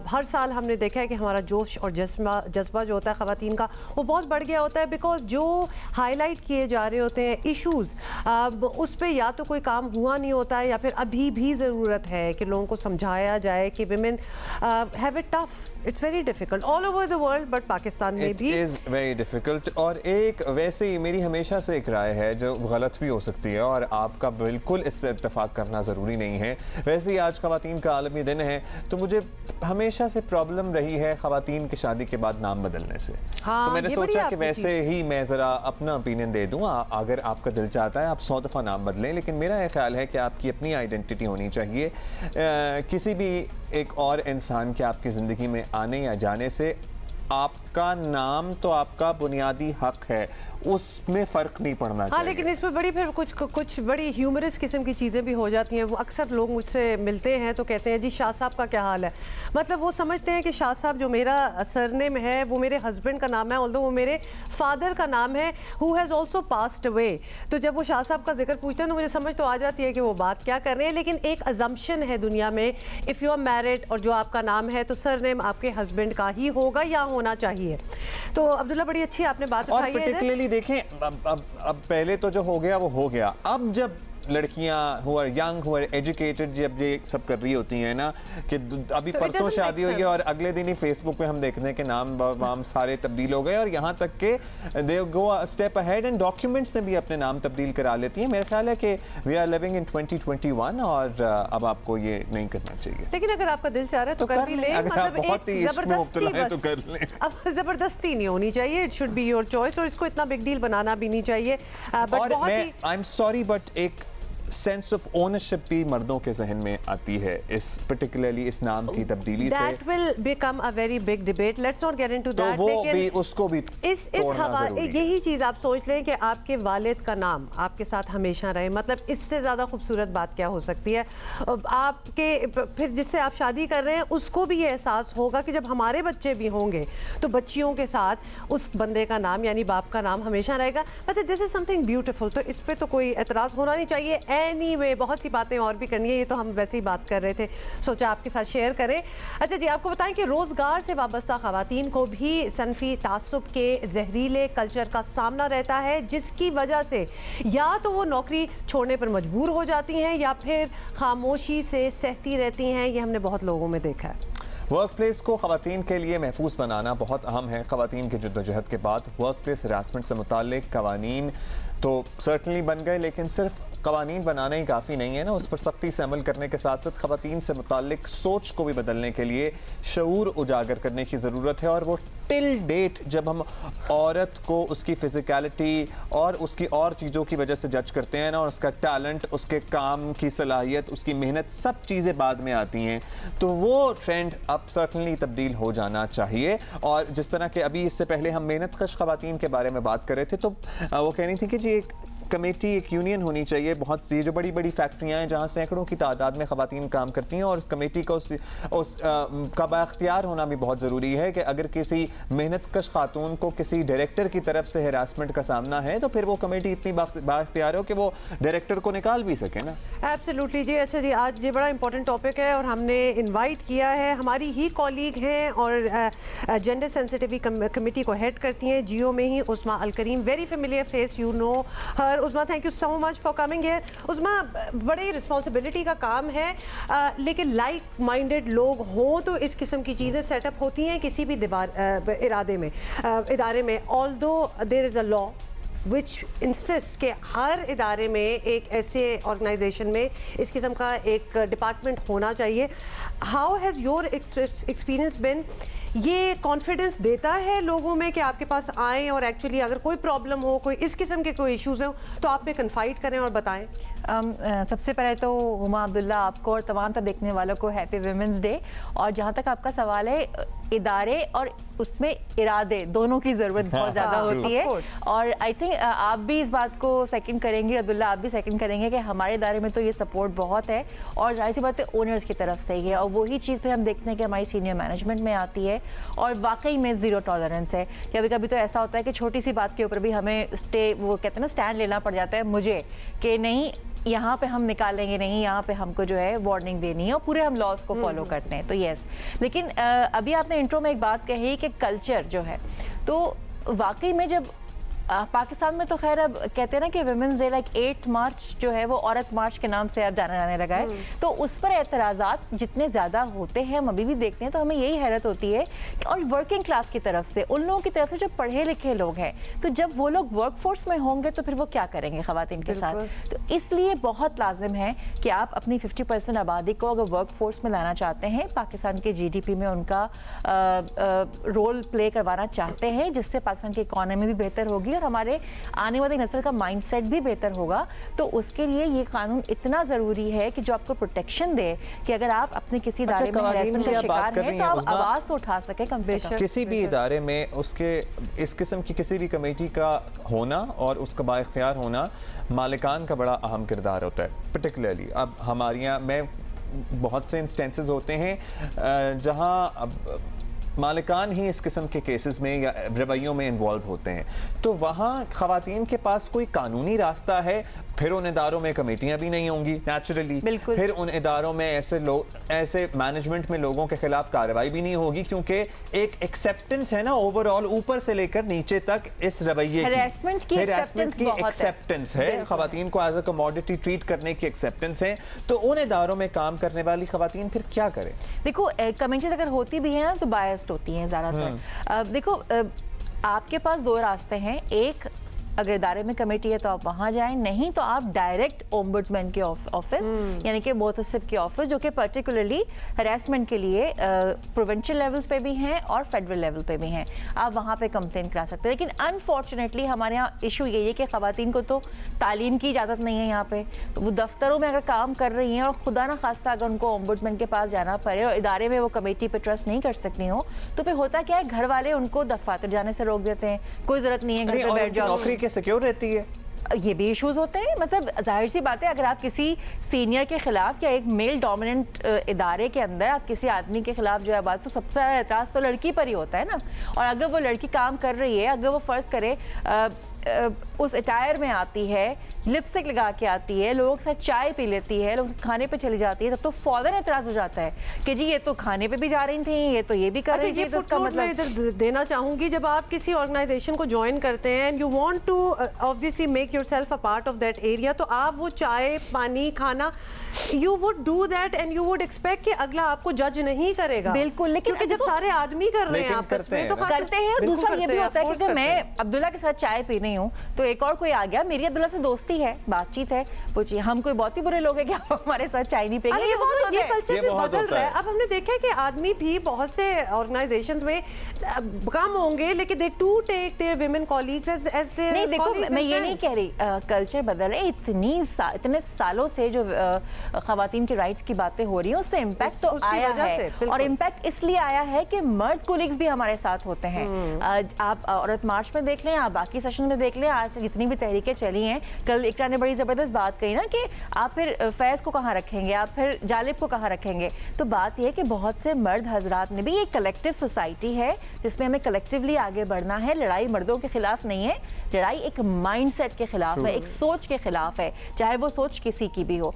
हर साल हमने देखा है कि हमारा जोश और जज्बा जो होता है ख़वातीन का वो बहुत बढ़ गया होता है, बिकॉज जो हाईलाइट किए जा रहे होते हैं इशूज़ उस पर या तो कोई काम हुआ नहीं होता है या फिर अभी भी ज़रूरत है कि लोगों को समझाया जाए कि women have it tough, it's very difficult all over the world, but Pakistan में भी इट इज वेरी डिफिकल्ट। और एक वैसे ही मेरी हमेशा से एक राय है जो गलत भी हो सकती है और आपका बिल्कुल इससे इत्तेफाक करना ज़रूरी नहीं है। वैसे ही आज ख़वातीन का आलमी दिन है, तो मुझे हमेशा से प्रॉब्लम रही है ख़वातीन की शादी के बाद नाम बदलने से। तो मैंने सोचा कि वैसे ही मैं ज़रा अपना ओपिनियन दे दूँ। अगर आपका दिल चाहता है आप 100 दफ़ा नाम बदलें, लेकिन मेरा ये ख्याल है कि आपकी अपनी आइडेंटिटी होनी चाहिए। किसी भी एक और इंसान के आपकी ज़िंदगी में आने या जाने से आपका नाम तो आपका बुनियादी हक है, उसमें फ़र्क नहीं पड़ना चाहिए। लेकिन इसमें बड़ी फिर कुछ बड़ी ह्यूमरस किस्म की चीज़ें भी हो जाती हैं। वो अक्सर लोग मुझसे मिलते हैं तो कहते हैं जी शाह साहब का क्या हाल है। मतलब वो समझते हैं कि शाह साहब जो मेरा सरनेम है वो मेरे हस्बैंड का नाम है, ऑल्दो वो मेरे फादर का नाम है who has also passed away. तो जब वो शाह साहब का जिक्र पूछते हैं तो मुझे समझ तो आ जाती है कि वो बात क्या कर रहे हैं, लेकिन एक अजम्पशन है दुनिया में, इफ़ यू आर मैरिड और जो आपका नाम है तो सरनेम आपके हस्बैंड का ही होगा या होना चाहिए। तो अब्दुल्ला बड़ी अच्छी आपने बात उठाई है। पर्टिकुलरली देखें, अब पहले तो जो हो गया वो हो गया। अब जब लड़कियां who are young, who are educated, जब ये सब कर रही होती हैं ना कि अभी तो परसों शादी हुई है और अगले दिन ही फेसबुक पे हम देखते हैं कि नाम वाम सारे तब्दील हो गए, और यहाँ तक के they go step ahead and documents में भी अपने नाम तब्दील करा लेती हैं। मेरा ख्याल है कि वी आर लिविंग इन 2021 और अब आपको ये नहीं करना चाहिए। लेकिन अगर आपका दिल चाह रहा है तो कर भी ले, मतलब बहुत ही इश्क में मुब्तला है तो कर लें। अब जबरदस्ती नहीं होनी चाहिए, it should be your choice, और इसको इतना बिग डील बनाना भी नहीं चाहिए। और मैं आई एम सॉरी बट एक सेंस ऑफ ओनरशिप भी मर्दों के जहन में आती है इस पर्टिकुलरली इस नाम की तब्दीली से। That will become a very big debate. Let's not get into that. तो वो भी उसको भी इस हवाले यही चीज़ आप सोच लें कि आपके वालिद का नाम आपके साथ हमेशा रहे, मतलब इससे ज़्यादा खूबसूरत बात क्या हो सकती है। आपके फिर जिससे आप शादी कर रहे हैं उसको भी ये एहसास होगा कि जब हमारे बच्चे भी होंगे तो बच्चियों के साथ उस बंदे का नाम यानी बाप का नाम हमेशा रहेगा। मतलब दिस इज समथिंग ब्यूटीफुल, तो इस पर तो कोई एतराज़ होना नहीं चाहिए। एनीवे बहुत सी बातें और भी करनी है, ये तो हम वैसे ही बात कर रहे थे, सोचा आपके साथ शेयर करें। अच्छा जी, आपको बताएं कि रोज़गार से वाबस्ता ख़वातीन को भी सनफी तासुब के जहरीले कल्चर का सामना रहता है, जिसकी वजह से या तो वो नौकरी छोड़ने पर मजबूर हो जाती हैं या फिर खामोशी से सहती रहती हैं। ये हमने बहुत लोगों में देखा है। वर्क प्लेस को ख़वातीन के लिए महफूज बनाना बहुत अहम है। ख़वातीन की जद्दोजहद के बाद वर्क प्लेस हरासमेंट से मुताल्लिक कवानीन तो सर्टनली बन गए, लेकिन सिर्फ कवानीन बनाना ही काफ़ी नहीं है ना, उस पर सख्ती से अमल करने के साथ साथ ख़वातीन से मुताल्लिक सोच को भी बदलने के लिए शऊर उजागर करने की ज़रूरत है। और वो टिल डेट जब हम औरत को उसकी फिज़िकलिटी और उसकी और चीज़ों की वजह से जज करते हैं ना, और उसका टैलेंट, उसके काम की सलाहियत, उसकी मेहनत, सब चीज़ें बाद में आती हैं, तो वो ट्रेंड अब सर्टनली तब्दील हो जाना चाहिए। और जिस तरह के अभी इससे पहले हम मेहनत कश ख़वातीन के बारे में बात कर रहे थे, तो वो कह रही थी कि जी एक कमेटी, एक यूनियन होनी चाहिए। बहुत सी जो बड़ी बड़ी फैक्ट्रियां हैं जहां सैकड़ों की तादाद में खवातीन काम करती हैं, और उस कमेटी को का बाख्तियार होना भी बहुत ज़रूरी है कि अगर किसी मेहनतकश खातून को किसी डायरेक्टर की तरफ से हरासमेंट का सामना है तो फिर वो कमेटी इतनी बाख्तियार हो कि वो डायरेक्टर को निकाल भी सके ना। एब्सोल्युटली जी। अच्छा जी, आज ये बड़ा इंपॉर्टेंट टॉपिक है और हमने इनवाइट किया है, हमारी ही कॉलीग हैं और जेंडर सेंसिटिविटी कमेटी को हेड करती हैं जियो में ही, Usma Al Kareem. Very familiar face, you know her. Usma, thank you so much for coming here. Usma, बड़ी रिस्पॉन्सिबिलिटी का काम है, लेकिन लाइक माइंडेड लोग हों तो इस किस्म की चीज़ें सेटअप होती हैं किसी भी इदारे में। Although there is a law which insist के हर इदारे में एक ऐसे ऑर्गेनाइजेशन में इस किस्म का एक डिपार्टमेंट होना चाहिए। हाउ हैज़ योर एक्सपीरियंस बिन? ये कॉन्फिडेंस देता है लोगों में कि आपके पास आएँ और एक्चुअली अगर कोई प्रॉब्लम हो, कोई इस किस्म के कोई इश्यूज़ हो तो आप में कन्फाइड करें और बताएं? सबसे पहले तो हुमा अब्दुल्ला, आपको और तमाम पर देखने वालों को हैप्पी वुमेंस डे। और जहाँ तक आपका सवाल है, इदारे और उसमें इरादे दोनों की ज़रूरत बहुत ज़्यादा होती है। और आई थिंक आप भी इस बात को सेकंड करेंगे, अब्दुल्ला आप भी सेकंड करेंगे कि हमारे इदारे में तो ये सपोर्ट बहुत है और जाहिर सी बात है ओनर्स की तरफ से ही है। और वही चीज़ फिर हम देखते हैं कि हमारी सीनियर मैनेजमेंट में आती है और वाकई में ज़ीरो टॉलरेंस है। कभी कभी तो ऐसा होता है कि छोटी सी बात के ऊपर भी हमें वो कहते हैं ना, स्टैंड लेना पड़ जाता है मुझे कि नहीं, यहाँ पे हम निकालेंगे नहीं, यहाँ पे हमको जो है वार्निंग देनी है और पूरे हम लॉज को फॉलो करते हैं। तो यस, लेकिन अभी आपने इंट्रो में एक बात कही कि कल्चर जो है, तो वाकई में जब पाकिस्तान में तो खैर अब कहते हैं ना कि वुमेंस डे लाइक 8 मार्च जो है वो औरत मार्च के नाम से अब जाना जाने लगा है, तो उस पर एतराज़ात जितने ज़्यादा होते हैं हम अभी भी देखते हैं, तो हमें यही हैरत होती है। और वर्किंग क्लास की तरफ से, उन लोगों की तरफ से जो पढ़े लिखे लोग हैं, तो जब वो लोग वर्क फोर्स में होंगे तो फिर वो क्या करेंगे ख़वातीन के साथ? तो इसलिए बहुत लाजिम है कि आप अपनी 50% आबादी को अगर वर्क फोर्स में लाना चाहते हैं, पाकिस्तान के GDP में उनका रोल प्ले करवाना चाहते हैं, जिससे पाकिस्तान की इकॉनमी भी बेहतर होगी और हमारे आने वाली नस्ल का माइंडसेट भी बेहतर होगा, तो उसके लिए ये कानून इतना ज़रूरी है कि जो आपको प्रोटेक्शन दे कि अगर आप अपने किसी इदारे में हैरेसमेंट का शिकार हैं तो आप आवाज़ तो उठा सकें कम से कम। किसी भी इदारे में उसके इस किस्म की किसी भी कमेटी का होना और उसका बाइख्तियार होना मालिकान का बड़ा अहम किरदार होता है। पर्टिकुलरली अब हमारे यहाँ में बहुत से इंस्टेंसेस होते हैं जहाँ मालिकान ही इस किस्म के केसेस में या रवैयों में इन्वॉल्व होते हैं, तो वहाँ ख़वातीन के पास कोई कानूनी रास्ता है, फिर उन इदारों में कमेटियाँ भी नहीं होंगी नेचुरली, फिर उन इदारों में ऐसे मैनेजमेंट में लोगों के खिलाफ कार्रवाई भी नहीं होगी, क्योंकि एक एक्सेप्टेंस है ना ओवरऑल ऊपर से लेकर नीचे तक इस रवैये की एक्सेप्टेंस है, ख़वातीन को एज अ कमोडिटी ट्रीट करने की एक्सेप्टेंस है। तो उन इदारों में काम करने वाली ख़वातीन फिर क्या करें? देखो कमेटीज अगर होती भी हैं तो बायस्ड होती हैं ज़्यादातर। देखो आपके पास दो रास्ते हैं, एक अगर इदारे में कमेटी है तो आप वहाँ जाएं, नहीं तो आप डायरेक्ट ओम्बुड्समैन के ऑफिस यानी कि मोहतसिब के ऑफिस, जो कि पर्टिकुलरली हरासमेंट के लिए प्रोविंशियल लेवल्स पे भी हैं और फेडरल लेवल पे भी हैं, आप वहाँ पे कंप्लेन करा सकते हैं। लेकिन अनफॉर्चुनेटली हमारे यहाँ इशू यही है कि ख़वातीन को तो तालीम की इजाज़त नहीं है यहाँ पे, तो वो दफ्तरों में अगर काम कर रही हैं और खुदा ना खास्ता अगर उनको ओम्बुड्समैन के पास जाना पड़े और इदारे में वो कमेटी पर ट्रस्ट नहीं कर सकती हो, तो फिर होता क्या है, घर वाले उनको दफातर जाने से रोक देते हैं, कोई ज़रूरत नहीं है, घर पर बैठ जाओ, सिक्योर रहती है। ये भी इश्यूज होते हैं। मतलब जाहिर सी बात है, अगर आप किसी सीनियर के खिलाफ या एक मेल डोमिनेंट इदारे के अंदर आप किसी आदमी के खिलाफ जो है बात, तो सबसे ज़्यादा एतराज़ तो लड़की पर ही होता है ना। और अगर वो लड़की काम कर रही है, अगर वो फ़र्ज़ करे उस अटायर में आती है, लिपस्टिक लगा के आती है, लोगों के साथ चाय पी लेती है, लोग खाने पे चली जाती है, तब तो फौरन एतराज़ हो जाता है कि जी ये तो खाने पे भी जा रही थी, ये तो ये भी कर रही थी। तो उसका मतलब इधर देना चाहूँगी, जब आप किसी ऑर्गेनाइजेशन को ज्वाइन करते हैं and you want to obviously make yourself a part of that area, तो आप वो चाय पानी खाना you would do that and you would expect कि अगला आपको जज नहीं करेगा। बिल्कुल, लेकिन क्योंकि जब सारे आदमी कर रहे हैं आपस में तो करते हैं। और दूसरा ये भी होता है कि अगर मैं अब्दुल्ला के साथ चाय पी रही हूँ तो एक और कोई आ गया, मेरी अब्दुल्ला से दोस्ती है, बातचीत है, पूछिए हम कोई बहुत ही बुरे लोग हैं कि आप हमारे साथ चाय नहीं पिएंगे। ये कल्चर भी बदल रहा है। अब हमने देखा है कि आदमी भी बहुत से ऑर्गेनाइजेशंस में कम होंगे, लेकिन they to take their women colleagues as there. नहीं देखो, मैं ये नहीं कह रही कल्चर बदल रहा है। इतने सालों से जो खवातीन के राइट्स की बातें हो रही हैं उससे इम्पैक्ट तो आया है, और इम्पैक्ट इसलिए आया है कि मर्द कोलिग्स भी हमारे साथ होते हैं। आप औरत मार्च में देख लें, आप बाकी सेशन में देख लें, आज जितनी भी तहरीकें चली हैं, कल इकरा ने बड़ी ज़बरदस्त बात कही ना कि आप फिर फैज़ को कहाँ रखेंगे, आप फिर जालिब को कहाँ रखेंगे। तो बात यह है कि बहुत से मर्द हजरात ने भी, एक कलेक्टिव सोसाइटी है जिसमें हमें कलेक्टिवली आगे बढ़ना है। लड़ाई मर्दों के खिलाफ नहीं है, लड़ाई एक माइंडसेट के खिलाफ है, एक सोच के खिलाफ है, चाहे वो सोच किसी की भी हो।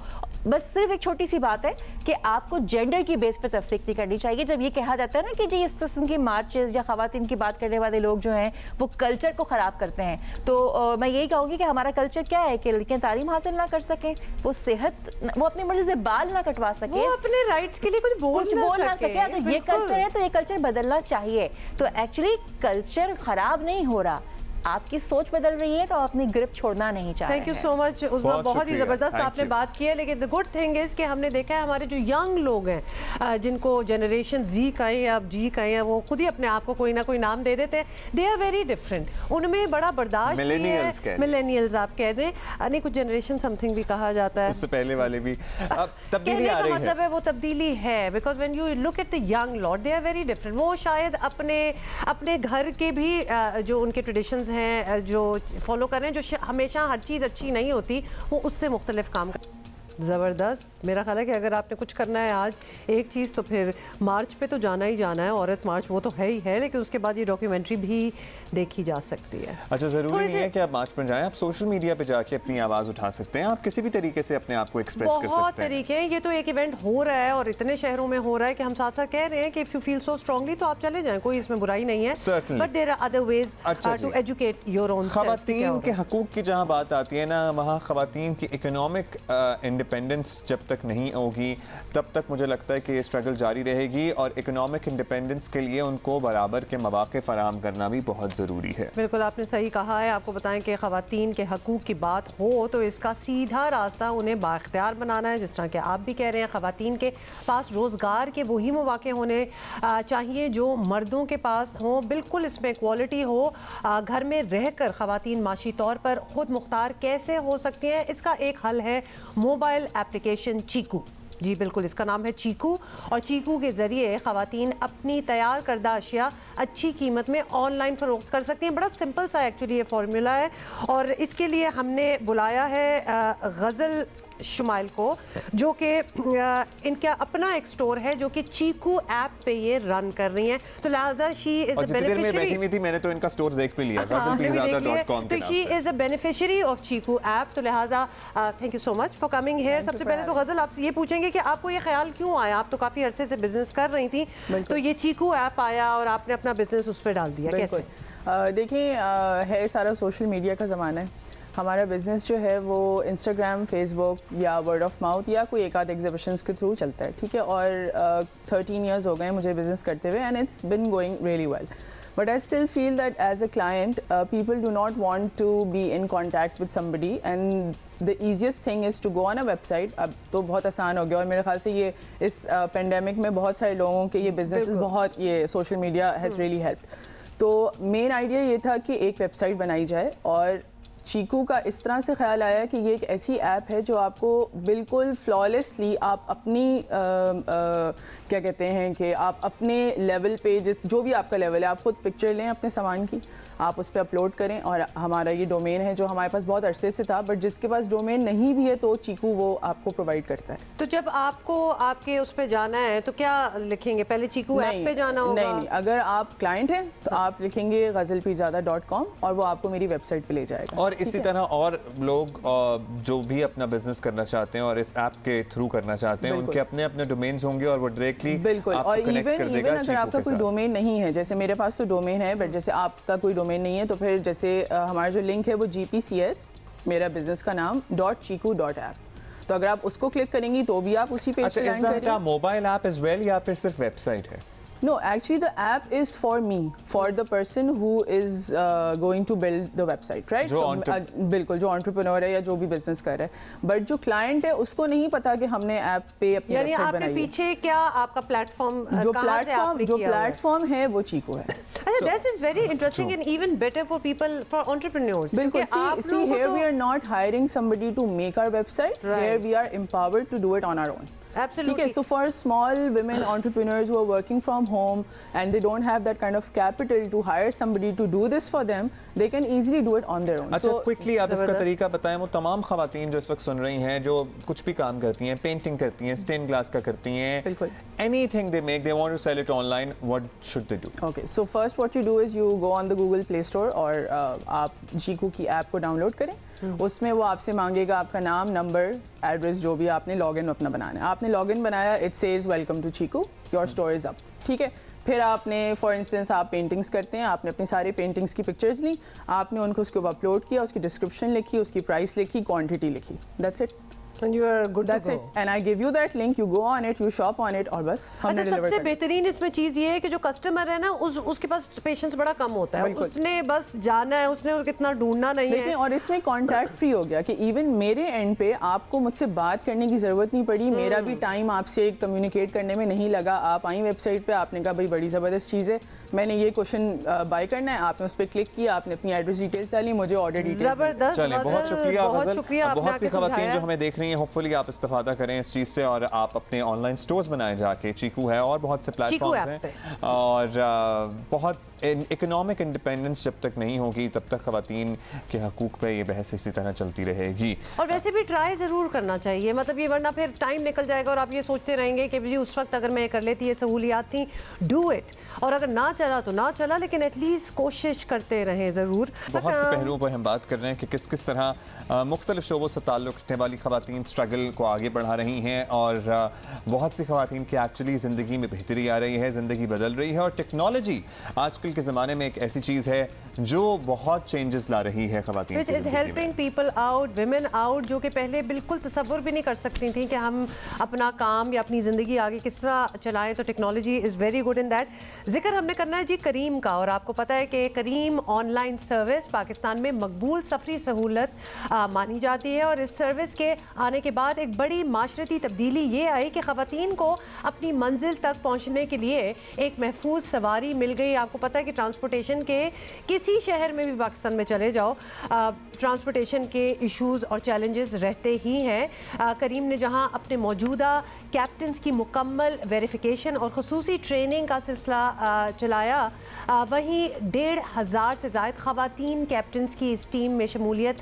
बस सिर्फ एक छोटी सी बात है कि आपको जेंडर की बेस पे तफरीक नहीं करनी चाहिए। जब ये कहा जाता है ना कि जी इस किस्म की मार्चेस या खवातीन की बात करने वाले लोग जो हैं वो कल्चर को ख़राब करते हैं, तो मैं यही कहूँगी कि हमारा कल्चर क्या है कि लड़कियाँ तालीम हासिल ना कर सकें, वो सेहत, वो अपनी मर्जी से बाल ना कटवा सके, वो अपने राइट्स के लिए कुछ बोल ना सके। अगर ये कल्चर है तो ये कल्चर बदलना चाहिए। तो एक्चुअली कल्चर ख़राब नहीं हो रहा, आपकी सोच बदल रही है, तो आप अपनी ग्रिप छोड़ना नहीं चाहते। थैंक यू सो मच उस्मा, बहुत ही ज़बरदस्त आपने बात की है। लेकिन द गुड थिंग इज़ कि हमने देखा है हमारे जो यंग लोग हैं, जिनको जनरेशन जी कहें या जी कहें, वो खुद ही अपने आप को कोई ना कोई नाम दे देते हैं। दे आर वेरी डिफरेंट, उनमें बड़ा बर्दाश्त है। मिलेनियल्स आप कह दें, नहीं कुछ जनरेशन समथिंग भी कहा जाता है, उससे पहले वाले भी। अब तब्दीली आ रही है, मतलब है वो तब्दीली है, because when you look at the young lot they are very different. वो शायद अपने घर के भी जो उनके ट्रेडिशंस हैं जो फॉलो कर रहे हैं, जो हमेशा हर चीज़ अच्छी नहीं होती, वो उससे मुख्तलिफ काम कर। ज़बरदस्त। मेरा ख्याल है कि अगर आपने कुछ करना है आज एक चीज़, तो फिर मार्च पे तो जाना ही जाना है। औरत मार्च वो तो है ही है, लेकिन उसके बाद ये डॉक्यूमेंट्री भी देखी जा सकती है। अच्छा, ज़रूरी नहीं है कि आप मार्च पर जाएं, आप सोशल मीडिया पे जाके अपनी आवाज़ उठा सकते हैं, आप किसी भी तरीके से अपने आप को एक्सप्रेस कर सकते हैं। बहुत तरीके हैं, ये तो एक इवेंट हो रहा है और इतने शहरों में हो रहा है कि हम साथ साथ कह रहे हैं कि if you feel so strongly तो आप चले जाएं, कोई इसमें बुराई नहीं है। But there are other ways to educate your own. खवातीन के हकूक़ की जहाँ बात आती है ना, वहाँ खवातीन की इकोनॉमिक इंडिपेंडेंस जब तक नहीं होगी तब तक मुझे लगता है कि ये स्ट्रगल जारी रहेगी, और इकोनॉमिक इंडिपेंडेंस के लिए उनको बराबर के मौके फराहम करना भी बहुत ज़रूरी है। बिल्कुल आपने सही कहा है। आपको बताएं कि खवातीन के हकूक़ की बात हो तो इसका सीधा रास्ता उन्हें बाख्तियार बनाना है। जिस तरह के आप भी कह रहे हैं, खवातीन के पास रोज़गार के वही मौके होने चाहिए जो मर्दों के पास हों। बिल्कुल इसमें क्वालिटी हो। घर में रहकर खवातीन माशी तौर पर ख़ुद मुख्तार कैसे हो सकती हैं, इसका एक हल है मोबाइल एप्लीकेशन चीकू। जी बिल्कुल, इसका नाम है चीकू, और चीकू के ज़रिए ख़वातीन अपनी तैयार करदा अशिया अच्छी कीमत में ऑनलाइन फ़रोख्त कर सकती हैं। बड़ा सिंपल सा एक्चुअली ये फार्मूला है, और इसके लिए हमने बुलाया है गज़ल शुमाइल को, जो कि इनका अपना एक स्टोर है जो कि चीकू ऐप पे ये रन कर रही हैं। तो लिहाजा शी इज अ बेनिफिशियरी। मैंने तो इनका स्टोर देख भी लिया, ghazalpeerzaada.com के नाम से। तो she is a beneficiary of Chiku app. तो लिहाजा thank you so much for coming here. सबसे पहले तो गज़ल आपसे ये पूछेंगे कि आपको ये ख्याल क्यों आया, आप तो काफ़ी अरसे से बिजनेस कर रही थी, तो ये चीकू ऐप आया और आपने अपना बिजनेस उस पर डाल दिया, कैसे? देखिए, है सारा सोशल मीडिया का ज़माना है। हमारा बिज़नेस जो है वो इंस्टाग्राम, फेसबुक या वर्ड ऑफ माउथ या कोई एक आध एग्जीबिशंस के थ्रू चलता है, ठीक है। और 13 ईयर्स हो गए मुझे बिज़नेस करते हुए, and it's been going really well. But I still feel that as a client, people do not want to be in contact with somebody, and the easiest thing is to go on a website. अब तो बहुत आसान हो गया, और मेरे ख्याल से ये इस पेंडेमिक में बहुत सारे लोगों के ये बिजनेसेस बहुत, ये social media has really helped. तो मेन आइडिया ये था कि एक वेबसाइट बनाई जाए, और चीकू का इस तरह से ख्याल आया कि ये एक ऐसी ऐप है जो आपको बिल्कुल फ्लॉलेसली आप अपनी क्या कहते हैं कि आप अपने लेवल पे जो भी आपका लेवल है, आप खुद पिक्चर लें अपने सामान की, आप उस पर अपलोड करें, और हमारा ये डोमेन है जो हमारे पास बहुत अरसे से था, बट जिसके पास डोमेन नहीं भी है तो चीकू वो आपको प्रोवाइड करता है। तो जब आपको आपके उस पर जाना है तो क्या लिखेंगे, पहले चीकू ऐप पे जाना होगा? नहीं, अगर आप क्लाइंट हैं तो आप लिखेंगे ghazalpeerzaada.com और वो आपको मेरी वेबसाइट पे ले जाएगा। और इसी तरह और लोग जो भी अपना बिजनेस करना चाहते हैं और इस ऐप के थ्रू करना चाहते हैं, उनके अपने अपने डोमेन्स होंगे और वो डायरेक्टली बिल्कुल, और इवन अगर आपका कोई डोमेन नहीं है, जैसे मेरे पास तो डोमेन है, बट जैसे आपका कोई डोमेन नहीं है, तो फिर जैसे हमारा जो लिंक है वो GPCS, मेरा बिजनेस का नाम .cheeku.app, तो अगर आप उसको क्लिक करेंगी तो भी आप उसी पेज पे लैंड करेंगे। मोबाइल ऐप एज वेल या फिर सिर्फ वेबसाइट है? No, actually the app is for me, for the person who is going to build the website, right? बिल्कुल, जो entrepreneur है या जो भी business कर रहा है, but जो client है उसको नहीं पता कि हमने app पे अपनी website बनाई है। पीछे क्या आपका platform जो platform है वो Chiku है। अच्छा, that is very interesting and even better for people, for entrepreneurs. बिल्कुल, see here we are not hiring somebody to make our website. Here we are empowered to do it on our own. Absolutely. Okay, so for small women entrepreneurs who are working from home and they don't have that kind of capital to hire somebody to do this for them, they can easily do it on their own. अच्छा, quickly आप इसका तरीका बताएं वो तमाम खवातीन जो इस वक्त सुन रही हैं, जो कुछ भी काम करती हैं, पेंटिंग करती हैं, स्टेन ग्लास का करती हैं, बिल्कुल, anything they make, they want to sell it online, what should they do? Okay, so first what you do is you go on the Google Play Store और आप Chiku की app को download करें। उसमें वो आपसे मांगेगा आपका नाम, नंबर, एड्रेस, जो भी आपने लॉगिन अपना बनाना है। आपने लॉगिन बनाया, it says welcome to Chiku, your store is up, ठीक है। फिर आपने फॉर इंस्टेंस आप पेंटिंग्स करते हैं, आपने अपनी सारी पेंटिंग्स की पिक्चर्स ली, आपने उनको उसके ऊपर अपलोड किया, उसकी डिस्क्रिप्शन लिखी, उसकी प्राइस लिखी, क्वांटिटी लिखी, that's it. And you are good That's to it. And I give you that link. You go on it, you shop on it, और बस हमने डिलीवर कर दिया। सबसे बेहतरीन इसमें चीज़ ये है कि जो कस्टमर है ना, उसके पास पेशेंस बड़ा कम होता है। उसने बस जाना है, उसने कितना ढूंढना नहीं है। और इसमें कॉन्टैक्ट फ्री हो गया कि इवन मेरे एंड पे आपको मुझसे बात करने की ज़रूरत नहीं पड़ी, मेरा भी टाइम आपसे कम्युनिकेट करने में नहीं लगा। आप आई वेबसाइट पे, आपने कहा भाई बड़ी ज़बरदस्त चीज़ है, मैंने ये क्वेश्चन बाय करना है, आपने उस पर क्लिक किया, आपने अपनी एड्रेस डिटेल्स डाली, मुझे ऑर्डर डिटेल्स। ज़बरदस्त, बहुत शुक्रिया, बहुत सी खवातीन जो हमें देख रही हैं, होपफुली आप इस्तेफादा करें इस चीज़ से और आप अपने ऑनलाइन स्टोर्स बनाएं जाके। Chiku है और बहुत से प्लेटफॉर्म्स हैं और बहुत इकोनॉमिक इंडिपेंडेंस जब तक नहीं होगी तब तक खवातीन के हकूक पे ये बहस इसी तरह चलती रहेगी। और वैसे भी ट्राई ज़रूर करना चाहिए, मतलब ये वरना फिर टाइम निकल जाएगा और आप ये सोचते रहेंगे कि जी उस वक्त अगर मैं कर लेती, ये सहूलियात थी, डू इट। और अगर ना चला तो ना चला, लेकिन एटलीस्ट कोशिश करते रहें ज़रूर। बहुत से पहलुओं पर हम बात कर रहे हैं कि किस किस तरह मुख्तलिफ शोबों से ताल्लुक़ रखने वाली खवातीन स्ट्रगल को आगे बढ़ा रही हैं और बहुत सी खवातीन की एक्चुअली ज़िंदगी में बेहतरी आ रही है, ज़िंदगी बदल रही है। और टेक्नोलॉजी आजकल के ज़माने में एक ऐसी चीज़ है जो बहुत चेंजेस ला रही है खवातीन which is helping people out, women out, जो कि पहले बिल्कुल तसव्वुर भी नहीं कर सकती थी कि हम अपना काम या अपनी ज़िंदगी आगे किस तरह चलाएं। तो technology is very good in that. जिक्र हमने करना है जी करीम का, और आपको पता है कि करीम ऑनलाइन सर्विस पाकिस्तान में मकबूल सफरी सहूलत मानी जाती है। और इस सर्विस के आने के बाद एक बड़ी माशरती तब्दीली ये आई कि खवातीन को अपनी मंजिल तक पहुँचने के लिए एक महफूज सवारी मिल गई। आपको पता है कि ट्रांसपोर्टेशन के किसी शहर में भी पाकिस्तान में चले जाओ, ट्रांसपोर्टेशन के इश्यूज़ और चैलेंजेस रहते ही हैं। करीम ने जहां अपने मौजूदा कैप्टन्स की मुकम्मल वेरिफिकेशन और ख़ुसूसी ट्रेनिंग का सिलसिला चलाया, वहीं 1,500 से ज़ायद ख़वातीन कैप्टन्स की इस टीम में शमूलियत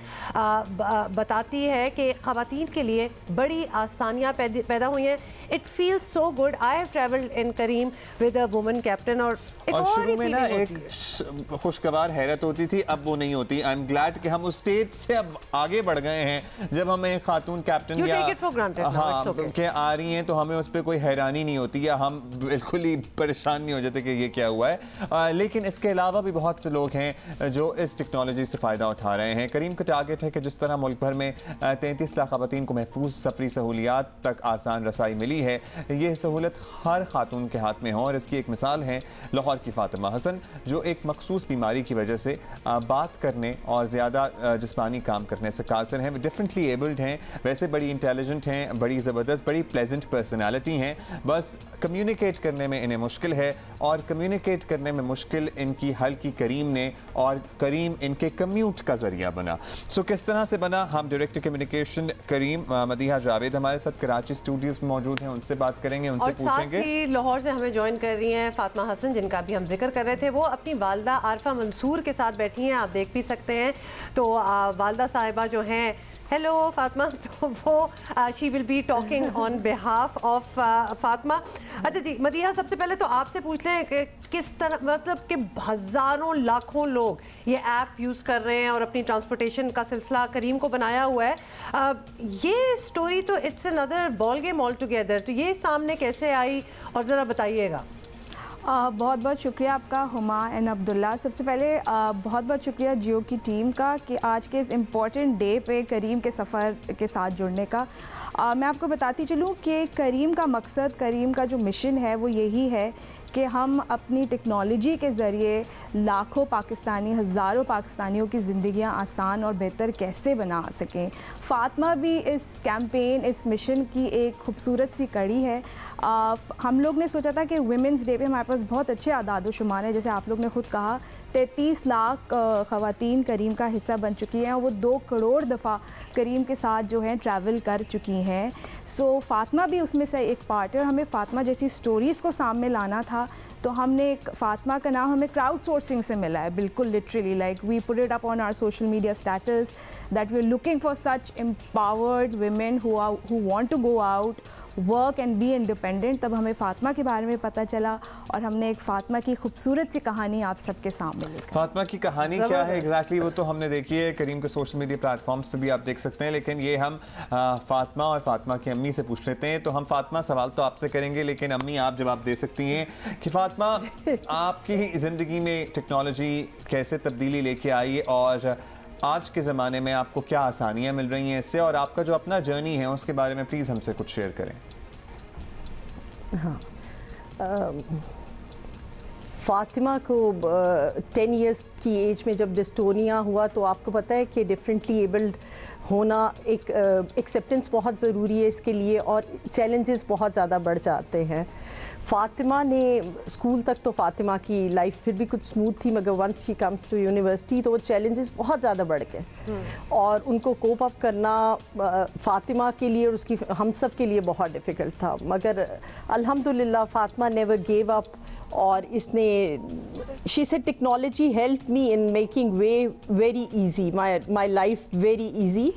बताती है कि ख़वातीन के लिए बड़ी आसानियाँ पैदा हुई हैं। It feels so good. I have travelled in Careem with a woman captain और शुरू में ना एक खुशगवार हैरत होती थी, अब वो नहीं होती। आई एम ग्लैड कि हम उस स्टेज से अब आगे बढ़ गए हैं जब हमें खातून कैप्टन के आ रही हैं तो हमें उस पर कोई हैरानी नहीं होती या हम बिल्कुल ही परेशान नहीं हो जाते कि ये क्या हुआ है। लेकिन इसके अलावा भी बहुत से लोग हैं जो इस टेक्नोलॉजी से फ़ायदा उठा रहे हैं। करीम का टारगेट है कि जिस तरह मुल्क भर में 33 लाख ख़वातीन को महफूज सफरी सहूलियात तक आसान रसाई मिली है, ये सहूलत हर खातून के हाथ में हो। और इसकी एक मिसाल है लाहौर की फातिमा हसन, जो एक मखसूस बीमारी की वजह से बात करने और ज़्यादा जिस्मानी काम करने से कासिर हैं। डिफरेंटली एबल्ड हैं, वैसे बड़ी इंटेलिजेंट हैं, बड़ी ज़बरदस्त, बड़ी प्लेजेंट पर्सनैलिटी हैं, बस कम्युनिकेट करने में इन्हें मुश्किल है। और कम्युनिकेट करने में मुश्किल इनकी हल की करीम ने, और करीम इनके कम्यूट का ज़रिया बना। सो किस तरह से बना, हम डायरेक्ट कम्युनिकेशन करीम मदीहा जावेद हमारे साथ कराची स्टूडियोज़ में मौजूद हैं, उनसे बात करेंगे, उनसे पूछेंगे। साथ ही लाहौर से हमें ज्वाइन कर रही हैं फातिमा हसन, जिनका भी हम जिक्र कर रहे थे। वो अपनी वालदा आरफा मंसूर के साथ बैठी हैं, आप देख भी सकते हैं। तो वालदा साहिबा जो हैं, हेलो फातिमा, तो वो she will be talking on behalf of Fatima. अच्छा जी मदीहा, सबसे पहले तो आपसे पूछ लें कि किस तरह, मतलब कि हज़ारों लाखों लोग ये ऐप यूज़ कर रहे हैं और अपनी ट्रांसपोर्टेशन का सिलसिला करीम को बनाया हुआ है। ये स्टोरी तो it's another ball game all together, तो ये सामने कैसे आई और ज़रा बताइएगा। बहुत बहुत शुक्रिया आपका हुमा एंड अब्दुल्ला। सबसे पहले बहुत बहुत शुक्रिया जियो की टीम का कि आज के इस इम्पॉर्टेंट डे पे करीम के सफ़र के साथ जुड़ने का। मैं आपको बताती चलूँ कि करीम का मकसद, करीम का जो मिशन है वो यही है कि हम अपनी टेक्नोलॉजी के ज़रिए लाखों पाकिस्तानी, हज़ारों पाकिस्तानियों की ज़िंदगियां आसान और बेहतर कैसे बना सकें। फ़ातिमा भी इस कैंपेन, इस मिशन की एक खूबसूरत सी कड़ी है। हम लोग ने सोचा था कि वुमेंस डे पे हमारे पास बहुत अच्छे आदाद व शुमार हैं, जैसे आप लोग ने ख़ुद कहा 33 लाख ख़वातीन करीम का हिस्सा बन चुकी हैं और वो 2 करोड़ दफ़ा करीम के साथ जो है ट्रैवल कर चुकी हैं। सो फ़ातिमा भी उसमें से एक पार्ट है और हमें फ़ातिमा जैसी स्टोरीज़ को सामने लाना था। तो हमने फ़ातिमा का नाम हमें क्राउड सोर्सिंग से मिला है, बिल्कुल literally, like we put it up on our social media status that we are looking for such empowered women who want to go out, work and be independent. तब हमें फ़ातिमा के बारे में पता चला और हमने एक फ़ातिमा की खूबसूरत सी कहानी आप सबके सामने लेकर। फ़ातिमा की कहानी क्या है एग्जैक्टली वो तो हमने देखी है, करीम के सोशल मीडिया प्लेटफॉर्म्स पे भी आप देख सकते हैं, लेकिन ये हम फ़ातिमा और फ़ातिमा की अम्मी से पूछ लेते हैं। तो हम फ़ातिमा सवाल तो आपसे करेंगे, लेकिन अम्मी आप जवाब दे सकती हैं कि फ़ातिमा आपकी ज़िंदगी में टेक्नोलॉजी कैसे तब्दीली लेके आई और आज के ज़माने में आपको क्या आसानियाँ मिल रही हैं इससे, और आपका जो अपना जर्नी है उसके बारे में प्लीज़ हमसे कुछ शेयर करें। हाँ, फ़ातिमा को 10 इयर्स की एज में जब डिस्टोनिया हुआ तो आपको पता है कि डिफरेंटली एबल्ड होना एक एक्सेप्टेंस बहुत ज़रूरी है इसके लिए और चैलेंजेस बहुत ज़्यादा बढ़ जाते हैं। फ़ातिमा ने स्कूल तक तो फ़ातिमा की लाइफ फिर भी कुछ स्मूथ थी, मगर once she comes to university तो वो चैलेंजेस बहुत ज़्यादा बढ़ गए और उनको कोप अप करना फ़ातिमा के लिए और उसकी हम सब के लिए बहुत डिफ़िकल्ट था। मगर अल्हम्दुलिल्लाह फ़ातिमा नेवर गेव अप और इसने she said technology help me in making way very easy, my life very easy.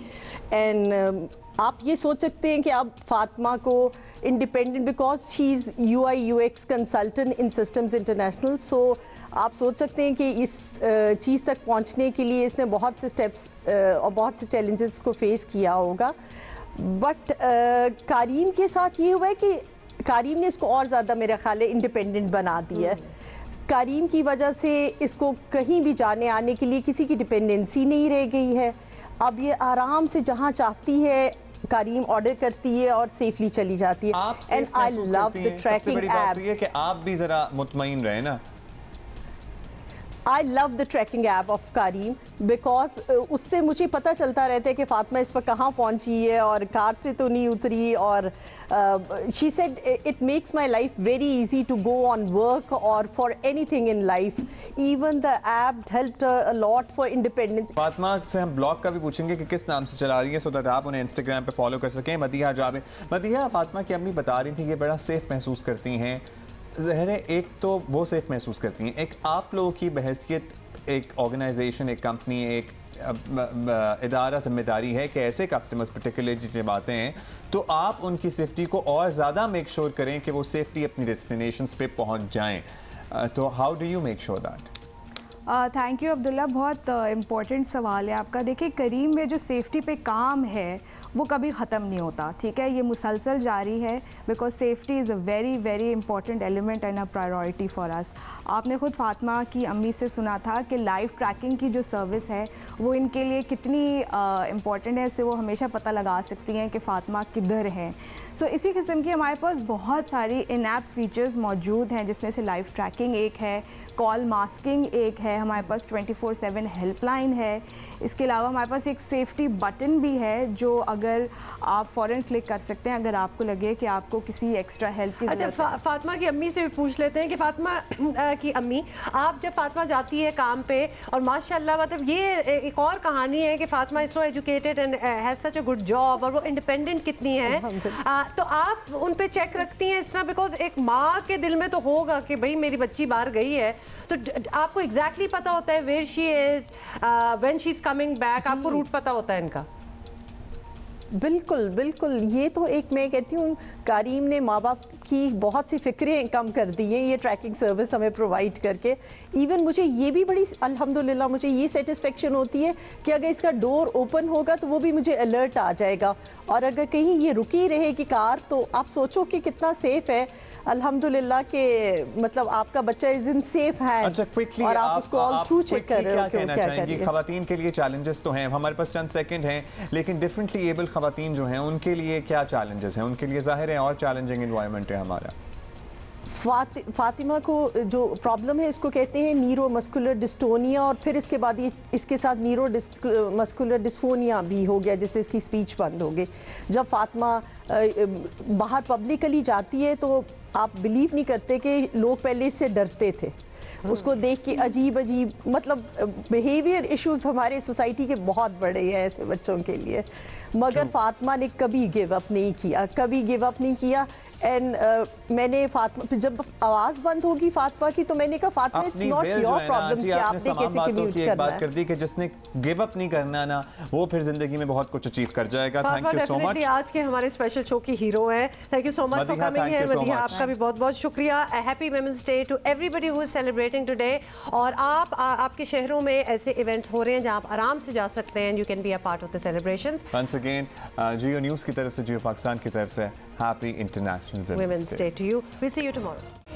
And आप ये सोच सकते हैं कि अब फ़ातिमा को independent because she is UI/UX consultant in systems international, so आप सोच सकते हैं कि इस चीज़ तक पहुंचने के लिए इसने बहुत से स्टेप्स और बहुत से चैलेंजेस को फेस किया होगा। बट करीम के साथ ये हुआ है कि करीम ने इसको और ज़्यादा मेरा ख्याल है इंडिपेंडेंट बना दिया है। करीम की वजह से इसको कहीं भी जाने आने के लिए किसी की डिपेंडेंसी नहीं रह गई है। अब ये आराम से जहाँ चाहती है करीम ऑर्डर करती है और सेफली चली जाती है। And I love the tracking app कि आप भी जरा मुतमईन रहे ना। I love the tracking app of Careem because उससे मुझे पता चलता रहता है कि फ़ातिमा इस वक्त कहाँ पहुँची है और कार से तो नहीं उतरी। और she said it makes my life very easy to go on work और for anything in life. Even the app helped a lot for independence. Fatima से हम ब्लॉग का भी पूछेंगे कि किस नाम से चला रही है सो दैट आप उन्हें इंस्टाग्राम पे फॉलो कर सकें। मदिहा जावेद, मदिहा फ़ातिमा की अम्मी बता रही थी कि बड़ा सेफ महसूस करती हैं। ज़हर एक तो वो सेफ महसूस करती हैं, एक आप लोगों की बहैसियत एक ऑर्गेनाइजेशन, एक कंपनी, एक इदारा जिम्मेदारी है कि ऐसे कस्टमर्स पर्टिकुलरली जब आते हैं तो आप उनकी सेफ्टी को और ज़्यादा मेक श्योर करें कि वो सेफ्टी अपनी डेस्टिनेशंस पे पहुंच जाएं। तो how do you make sure that? Thank you Abdullah, बहुत इम्पोर्टेंट सवाल है आपका। देखिए करीम में जो सेफ्टी पे काम है वो कभी ख़त्म नहीं होता, ठीक है, ये मुसलसल जारी है because safety is a very very important element and a priority for us. आपने ख़ुद फ़ातिमा की अम्मी से सुना था कि लाइव ट्रैकिंग की जो सर्विस है वो इनके लिए कितनी इम्पॉर्टेंट है, इससे वो हमेशा पता लगा सकती हैं कि फ़ातिमा किधर हैं। सो इसी किस्म की हमारे पास बहुत सारी इन ऐप फीचर्स मौजूद हैं, जिसमें से लाइव ट्रैकिंग एक है, कॉल मास्किंग एक है, हमारे पास 24/7 हेल्पलाइन है। इसके अलावा हमारे पास एक सेफ्टी बटन भी है जो अगर आप फ़ौरन क्लिक कर सकते हैं अगर आपको लगे कि आपको किसी एक्स्ट्रा हेल्प की ज़रूरत है। फ़ातिमा की अम्मी से भी पूछ लेते हैं कि फ़ातिमा की अम्मी, आप जब फ़ातिमा जाती है काम पे और माशाल्लाह मतलब ये एक और कहानी है कि Fatima is so educated and has such a good job और वो इंडिपेंडेंट कितनी है, तो आप उन पे चेक रखती हैं इस तरह? बिकॉज एक माँ के दिल में तो होगा कि भाई मेरी बच्ची बाहर गई है, तो आपको एग्जैक्टली पता होता है where she is, when she is coming back, आपको रूट पता होता है इनका? बिल्कुल बिल्कुल, ये तो एक मैं कहती हूँ करीम ने माँ बाप की बहुत सी फ़िक्रें कम कर दी हैं ये ट्रैकिंग सर्विस हमें प्रोवाइड करके। इवन मुझे ये भी बड़ी अल्हम्दुलिल्लाह मुझे ये सेटिस्फेक्शन होती है कि अगर इसका डोर ओपन होगा तो वो भी मुझे अलर्ट आ जाएगा, और अगर कहीं ये रुकी रहेगी कार तो आप सोचो कि कितना सेफ है। अल्हम्दुलिल्लाह के मतलब आपका बच्चा इज इन सेफ हैंड्स। अच्छा, क्विकली और आप उसको ऑल थ्रू चेक कर रहे हो कि क्या चाहेंगी? खवातीन के लिए चैलेंजेस तो हैं, हमारे पास चंद सेकंड हैं, लेकिन डिफरेंटली एबल खवातीन जो हैं उनके लिए क्या चैलेंजेस हैं? उनके लिए जाहिर है और चैलेंजिंग एनवायरनमेंट है हमारा। फातिमा को जो प्रॉब्लम है इसको कहते हैं नीरो मस्कुलर डिस्टोनिया, और फिर इसके बाद ये इसके साथ नीरो मस्कुलर डिस्फोनिया भी हो गया, जिससे इसकी स्पीच बंद हो गई। जब फातिमा बाहर पब्लिकली जाती है तो आप बिलीव नहीं करते कि लोग पहले इससे डरते थे, उसको देख के अजीब अजीब मतलब बिहेवियर इश्यूज हमारे सोसाइटी के बहुत बड़े हैं ऐसे बच्चों के लिए, मगर फातिमा ने कभी गिव अप नहीं किया, कभी गिव अप नहीं किया। एंड मैंने फातिमा जब आवाज़ बंद होगी फातिमा की तो मैंने कहा Fatima it's not your problem कि आपने कैसे कम्यूट करना है। बात कर दी कि जिसने गिव अप नहीं करना ना वो फिर जिंदगी में बहुत कुछ अचीव कर जाएगा। Thank you so much. आज के हमारे स्पेशल शो की हीरो है। Thank you so much for coming here. Madiha आपका भी बहुत-बहुत शुक्रिया। Happy women's day to everybody who is celebrating today. और आपके शहरों में ऐसे इवेंट्स हो रहे हैं जहां आप आराम से जा सकते हैं, you can be a part of the celebrations. Once again Geo news की तरफ से, जियो पाकिस्तान की तरफ से happy international women's day to you. We see you tomorrow.